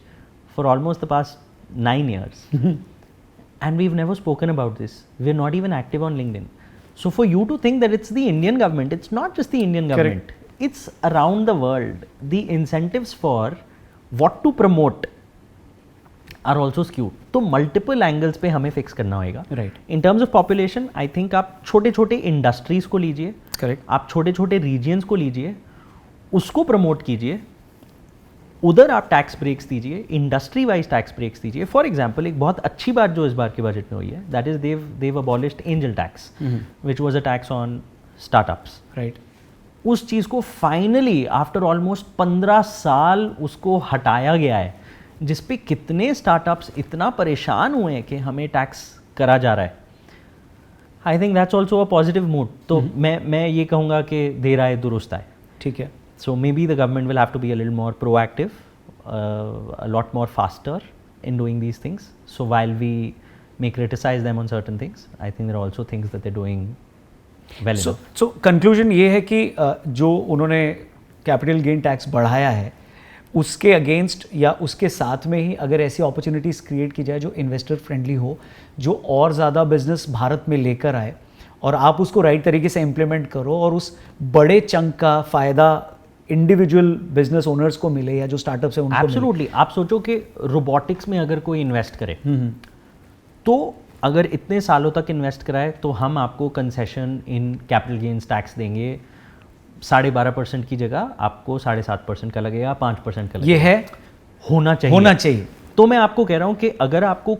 for almost the past 9 years. And we've never spoken about this. We're not even active on LinkedIn. So for you to think that it's the Indian government, it's not just the Indian government. Correct. It's around the world. The incentives for what to promote are also skewed. तो multiple angles पे हमें fix करना होगा. Right. In terms of population, I think आप छोटे छोटे industries को लीजिए, Correct. आप छोटे छोटे regions को लीजिए, उसको promote कीजिए, उधर आप टैक्स ब्रेक्स दीजिए, इंडस्ट्री वाइज टैक्स ब्रेक्स दीजिए. फॉर एग्जाम्पल एक बहुत अच्छी बात जो इस बार के बजट में हुई है, that is they've abolished angel tax which was a tax on startups. Right. उस चीज़ को फाइनली आफ्टर ऑलमोस्ट 15 साल उसको हटाया गया है, जिस पे कितने स्टार्टअप्स इतना परेशान हुए हैं कि हमें टैक्स करा जा रहा है. I think that's also a positive mood. तो मैं ये कहूँगा कि देर आए दुरुस्त आए. ठीक है. So maybe the government will have to be a little more proactive, a lot more faster in doing these things. So while we may criticize them on certain things, I think there are also things that they're doing well enough. So conclusion ये है कि जो उन्होंने capital gain tax बढ़ाया है उसके against या उसके साथ में ही अगर ऐसी अपॉर्चुनिटीज़ क्रिएट की जाए जो इन्वेस्टर फ्रेंडली हो, जो और ज़्यादा बिजनेस भारत में लेकर आए, और आप उसको राइट तरीके से इम्प्लीमेंट करो और उस बड़े चंक का फ़ायदा इंडिविजुअल बिजनेस ओनर्स को मिले या जो स्टार्टअप्स है उनको एब्सोल्युटली. आप सोचो कि रोबोटिक्स में अगर कोई इन्वेस्ट करे तो अगर इतने सालों तक इन्वेस्ट कराए तो हम आपको concession in capital gains tax देंगे. 12.5% की जगह आपको 7.5% का लगेगा, 5% का लगेगा. ये है होना चाहिए. तो मैं आपको कह रहा हूँ कि अगर आपको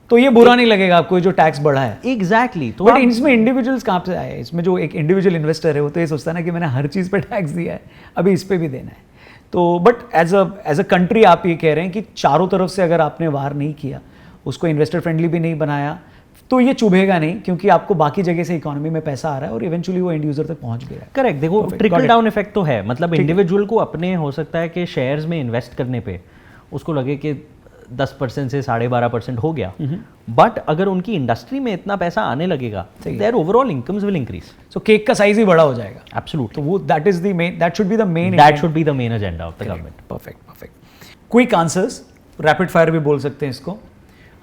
तो ये बुरा नहीं लगेगा आपको जो टैक्स बढ़ा है. एग्जैक्टली. तो बट इसमें इंडिविजुअल्स कहाँ से आए? इसमें जो एक इंडिविजुअल इन्वेस्टर है वो तो ये सोचता है ना कि मैंने हर चीज़ पे टैक्स दिया है, अभी इस पे भी देना है. तो बट एज अ कंट्री आप ये कह रहे हैं कि चारों तरफ से अगर आपने वार नहीं किया, उसको इन्वेस्टर फ्रेंडली भी नहीं बनाया, तो ये चुभेगा नहीं, क्योंकि आपको बाकी जगह से इकोनॉमी में पैसा आ रहा है और इवेंचुअली वो एंड यूजर तक पहुंच भी रहा है. करेक्ट. देखो ट्रिकल डाउन इफेक्ट तो है. मतलब इंडिविजुअल को अपने हो सकता है कि शेयर्स में इन्वेस्ट करने पे उसको लगे कि 10% से 12.5% हो गया, बट अगर उनकी इंडस्ट्री में इतना पैसा आने लगेगा, their overall incomes will increase. So cake का साइज ही बड़ा हो जाएगा. एब्सोल्युटली. तो वो that is the main, that should be the main, that should be the main agenda of the government. Perfect. Quick answers, rapid fire भी बोल सकते हैं इसको.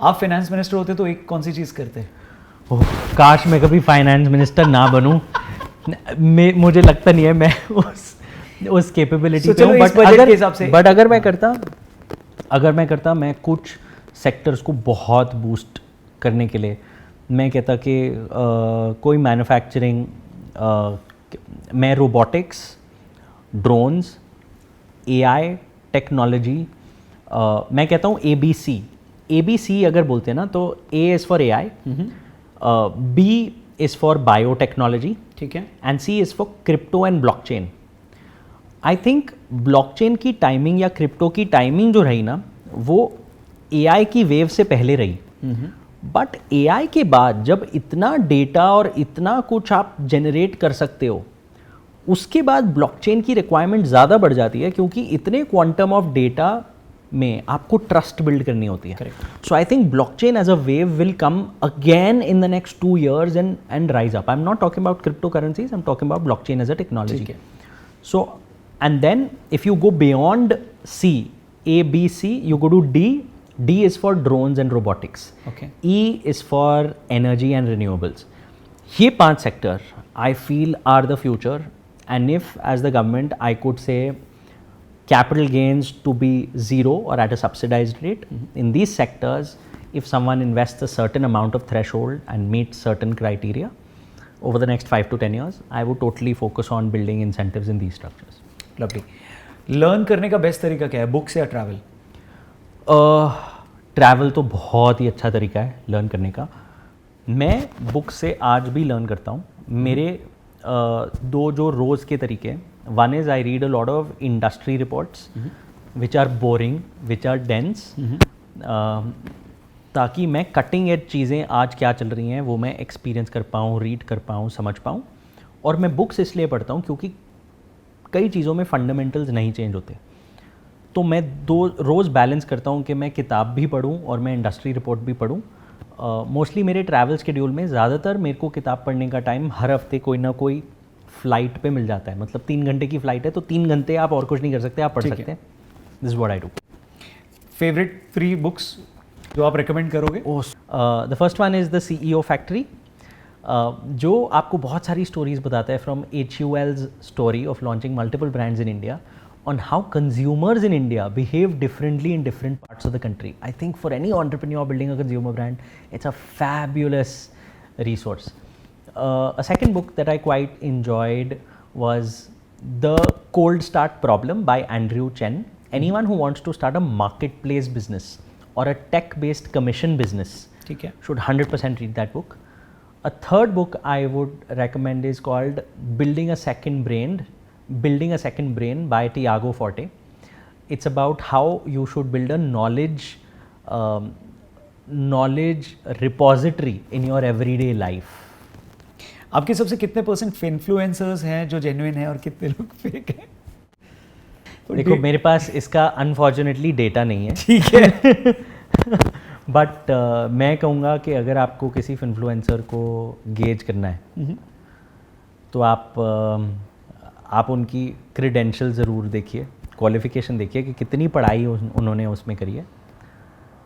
आप फाइनेंस मिनिस्टर होते तो एक कौन सी चीज करते? ओह, काश मैं कभी फाइनेंस मिनिस्टर ना बनूं. मुझे लगता नहीं है मैं उस कैपेबिलिटी पे हूं, बट अगर मैं करता मैं कुछ सेक्टर्स को बहुत बूस्ट करने के लिए मैं कहता कि कोई मैन्युफैक्चरिंग, मैं रोबोटिक्स, ड्रोन्स, एआई टेक्नोलॉजी, मैं कहता हूँ ABC अगर बोलते हैं ना तो A is for AI, B is for biotechnology, ठीक है, and C is for crypto and blockchain. I think blockchain की टाइमिंग या क्रिप्टो की टाइमिंग जो रही ना वो AI की वेव से पहले रही. बट AI के बाद जब इतना डेटा और इतना कुछ आप जनरेट कर सकते हो, उसके बाद ब्लॉकचेन की रिक्वायरमेंट ज़्यादा बढ़ जाती है, क्योंकि इतने क्वांटम ऑफ डेटा में आपको ट्रस्ट बिल्ड करनी होती है. So I think blockchain as a wave will come again in the next 2 years and rise up. I'm not talking about cryptocurrencies, I'm talking about blockchain as a technology. So, and then if you go beyond C, A, B, C, you go to D. D is for drones and robotics. Okay. E is for energy and renewables. ये 5 sector I feel are the future, and if as the government I could say capital gains to be zero or at a subsidized rate in these sectors, if someone invests a certain amount of threshold and meets certain criteria over the next 5 to 10 years, I would totally focus on building incentives in these structures. Lovely. Learn करने का best तरीका क्या है, books या travel? Travel तो बहुत ही अच्छा तरीका है लर्न करने का. मैं बुक से आज भी लर्न करता हूँ. मेरे 2 जो रोज़ के तरीके हैं, one is I read a lot of industry reports which are boring, which are dense, ताकि मैं कटिंग एज चीज़ें आज क्या चल रही हैं वो मैं एक्सपीरियंस कर पाऊँ, रीड कर पाऊँ, समझ पाऊँ. और मैं बुक्स इसलिए पढ़ता हूँ क्योंकि कई चीज़ों में फंडामेंटल्स नहीं चेंज होते. तो मैं 2 रोज़ बैलेंस करता हूँ कि मैं किताब भी पढूं और मैं इंडस्ट्री रिपोर्ट भी पढूं. मोस्टली मेरे ट्रैवल शेड्यूल में ज़्यादातर मेरे को किताब पढ़ने का टाइम हर हफ्ते कोई ना कोई फ़्लाइट पे मिल जाता है. मतलब 3 घंटे की फ़्लाइट है तो 3 घंटे आप और कुछ नहीं कर सकते, आप पढ़ सकते हैं. This is what I do. Favourite 3 books जो आप रिकमेंड करोगे? The first one is the CEO factory, जो आपको बहुत सारी स्टोरीज बताता है from HUL's story of launching multiple brands in India on how consumers in India behave differently in different parts of the country. I think for any entrepreneur building a consumer brand, it's a fabulous resource. A second book that I quite enjoyed was The Cold Start Problem by Andrew Chen. Anyone who wants to start a marketplace business or a tech-based commission business should 100% read that book. A third book I would recommend is called Building a Second Brain by Tiago Forte. It's about how you should build a knowledge repository in your everyday life. आपके सबसे कितने % influencers हैं जो genuine हैं और कितने लोग fake हैं? देखो मेरे पास इसका अनफॉर्चुनेटली डेटा नहीं है, ठीक है. बट मैं कहूँगा कि अगर आपको किसी इन्फ्लुएंसर को गेज करना है तो आप उनकी क्रेडेंशियल ज़रूर देखिए, क्वालिफ़िकेशन देखिए कि कितनी पढ़ाई उन्होंने उसमें करी है.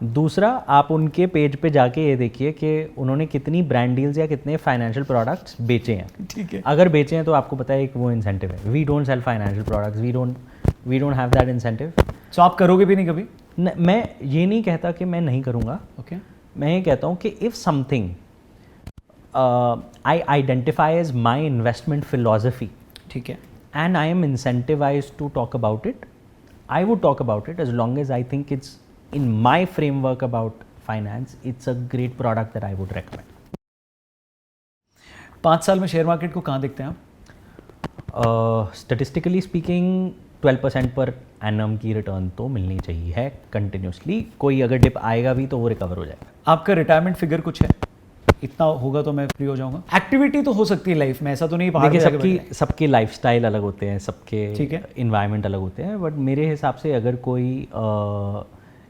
दूसरा, आप उनके पेज पे जाके ये देखिए कि उन्होंने कितनी ब्रांड डील्स या कितने फाइनेंशियल प्रोडक्ट्स बेचे हैं. ठीक है. अगर बेचे हैं तो आपको पता है कि वो इंसेंटिव है. We don't sell financial products, we don't have that incentive. So आप करोगे भी नहीं कभी? मैं ये नहीं कहता कि मैं नहीं करूँगा. ओके. मैं ये कहता हूँ कि if something I identify as my investment philosophy, ठीक है, and I am incentivized to talk about it, I would talk about it as long as I think it's in my framework about finance. It's a great product that I would recommend. 5 साल में share market को कहाँ देखते हैं आप? Statistically speaking 12% per annum की return तो मिलनी चाहिए है कंटिन्यूसली. कोई अगर डिप आएगा भी तो वो रिकवर हो जाएगा. आपका रिटायरमेंट फिगर कुछ है? इतना होगा तो मैं फ्री हो जाऊंगा. एक्टिविटी तो हो सकती है लाइफ में, ऐसा तो नहीं पहाड़ पे जाके बैठे हैं. सबके लाइफस्टाइल अलग होते हैं, सबके इन्वायरमेंट अलग होते हैं. बट मेरे हिसाब से अगर कोई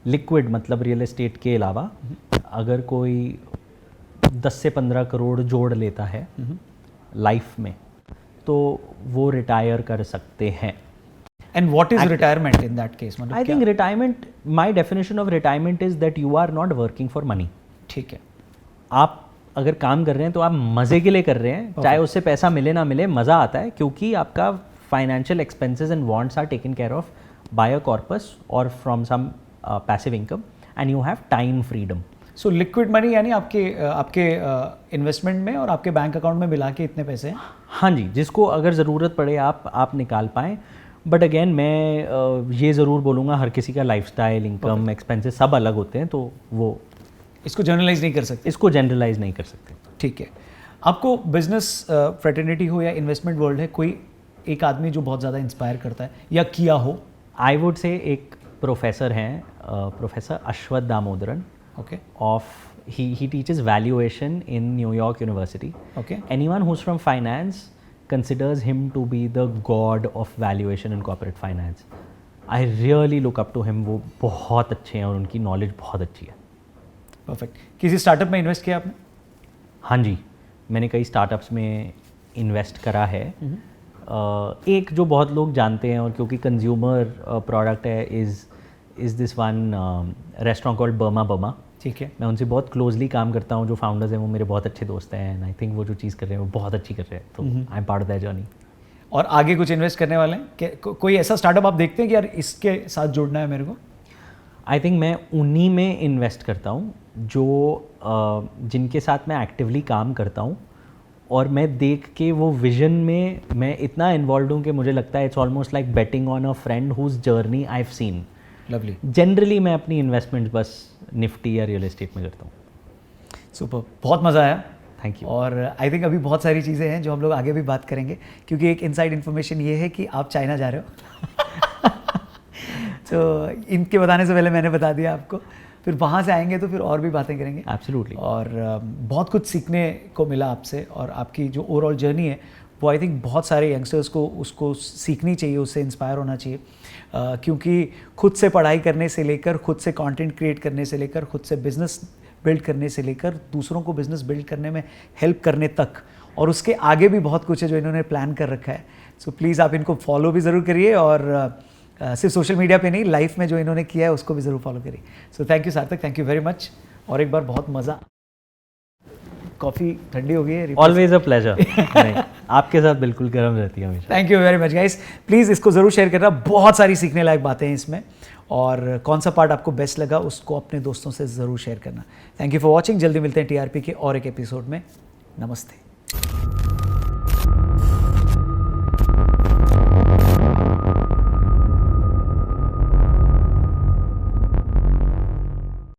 लिक्विड मतलब रियल एस्टेट के अलावा अगर कोई 10 से 15 करोड़ जोड़ लेता है लाइफ में तो वो रिटायर कर सकते हैं. And what is retirement in that case? मतलब I think retirement, my definition of retirement is that you are not working for money. ठीक है. आप अगर काम कर रहे हैं तो आप मज़े के लिए कर रहे हैं, चाहे उससे पैसा मिले ना मिले, मज़ा आता है क्योंकि आपका financial expenses and wants are taken care of by a corpus और from some passive income and you have time freedom. So liquid money यानी आपके इन्वेस्टमेंट में और आपके बैंक अकाउंट में मिला के इतने पैसे हैं? हाँ जी, जिसको अगर ज़रूरत पड़े आप निकाल पाएँ. बट अगेन मैं ये ज़रूर बोलूँगा हर किसी का लाइफस्टाइल, इनकम, एक्सपेंसेस सब अलग होते हैं, तो वो इसको जनरलाइज नहीं कर सकते. इसको जनरलाइज नहीं कर सकते. ठीक है. आपको बिजनेस फ्रेटर्निटी हो या इन्वेस्टमेंट वर्ल्ड है, कोई एक आदमी जो बहुत ज़्यादा इंस्पायर करता है या किया हो? आई वुड से एक प्रोफेसर हैं, professor Ashwath Damodaran. Okay. Of he teaches valuation in New York University. Okay. Anyone who's from finance considers him to be the god of valuation in corporate finance. I really look up to him. वो बहुत अच्छे हैं और उनकी knowledge बहुत अच्छी है. Perfect. किसी स्टार्टअप में इन्वेस्ट किया आपने? हाँ जी, मैंने कई स्टार्टअप्स में इन्वेस्ट करा है. एक जो बहुत लोग जानते हैं और क्योंकि कंज्यूमर प्रोडक्ट है is this one restaurant called Burma. ठीक है. मैं उनसे बहुत क्लोजली काम करता हूँ. जो फाउंडर्स हैं वो मेरे बहुत अच्छे दोस्त हैं एंड आई थिंक वो जो चीज़ कर रहे हैं वो बहुत अच्छी कर रहे हैं, तो I am part of that journey. और आगे कुछ इन्वेस्ट करने वाले हैं? कोई ऐसा स्टार्टअप आप देखते हैं कि यार इसके साथ जुड़ना है मेरे को? आई थिंक मैं उन्हीं में इन्वेस्ट करता हूँ जो जिनके साथ मैं एक्टिवली काम करता हूँ और मैं देख के वो विजन में मैं इतना इन्वॉल्व हूँ कि मुझे लगता है it's almost like betting on a friend whose journey I have seen. Lovely. Generally मैं अपनी इन्वेस्टमेंट बस निफ्टी या रियल एस्टेट में करता हूँ. सुपर. बहुत मज़ा आया. Thank you. और आई थिंक अभी बहुत सारी चीज़ें हैं जो हम लोग आगे भी बात करेंगे क्योंकि एक इनसाइड इन्फॉर्मेशन ये है कि आप चाइना जा रहे हो. तो इनके बताने से पहले मैंने बता दिया आपको. फिर वहाँ से आएंगे तो फिर और भी बातें करेंगे. एब्सोल्युटली. और बहुत कुछ सीखने को मिला आपसे और आपकी जो ओवरऑल जर्नी है वो आई थिंक बहुत सारे यंगस्टर्स को उसको सीखनी चाहिए, उससे इंस्पायर होना चाहिए. क्योंकि खुद से पढ़ाई करने से लेकर, खुद से कंटेंट क्रिएट करने से लेकर, खुद से बिजनेस बिल्ड करने से लेकर, दूसरों को बिजनेस बिल्ड करने में हेल्प करने तक, और उसके आगे भी बहुत कुछ है जो इन्होंने प्लान कर रखा है. सो प्लीज़ आप इनको फॉलो भी ज़रूर करिए और सिर्फ सोशल मीडिया पे नहीं, लाइफ में जो इन्होंने किया है उसको भी ज़रूर फॉलो करिए. सो थैंक यू सार्थक, थैंक यू वेरी मच. और एक बार बहुत मज़ा. कॉफ़ी ठंडी हो गई है. Always a pleasure. आपके साथ बिल्कुल गर्म रहती है हमेशा. Thank you very much guys. Please इसको ज़रूर शेयर करना. बहुत सारी सीखने लायक बातें हैं इसमें और कौन सा पार्ट आपको बेस्ट लगा उसको अपने दोस्तों से ज़रूर शेयर करना. Thank you for watching. जल्दी मिलते हैं टीआरपी के और एक एपिसोड में. नमस्ते.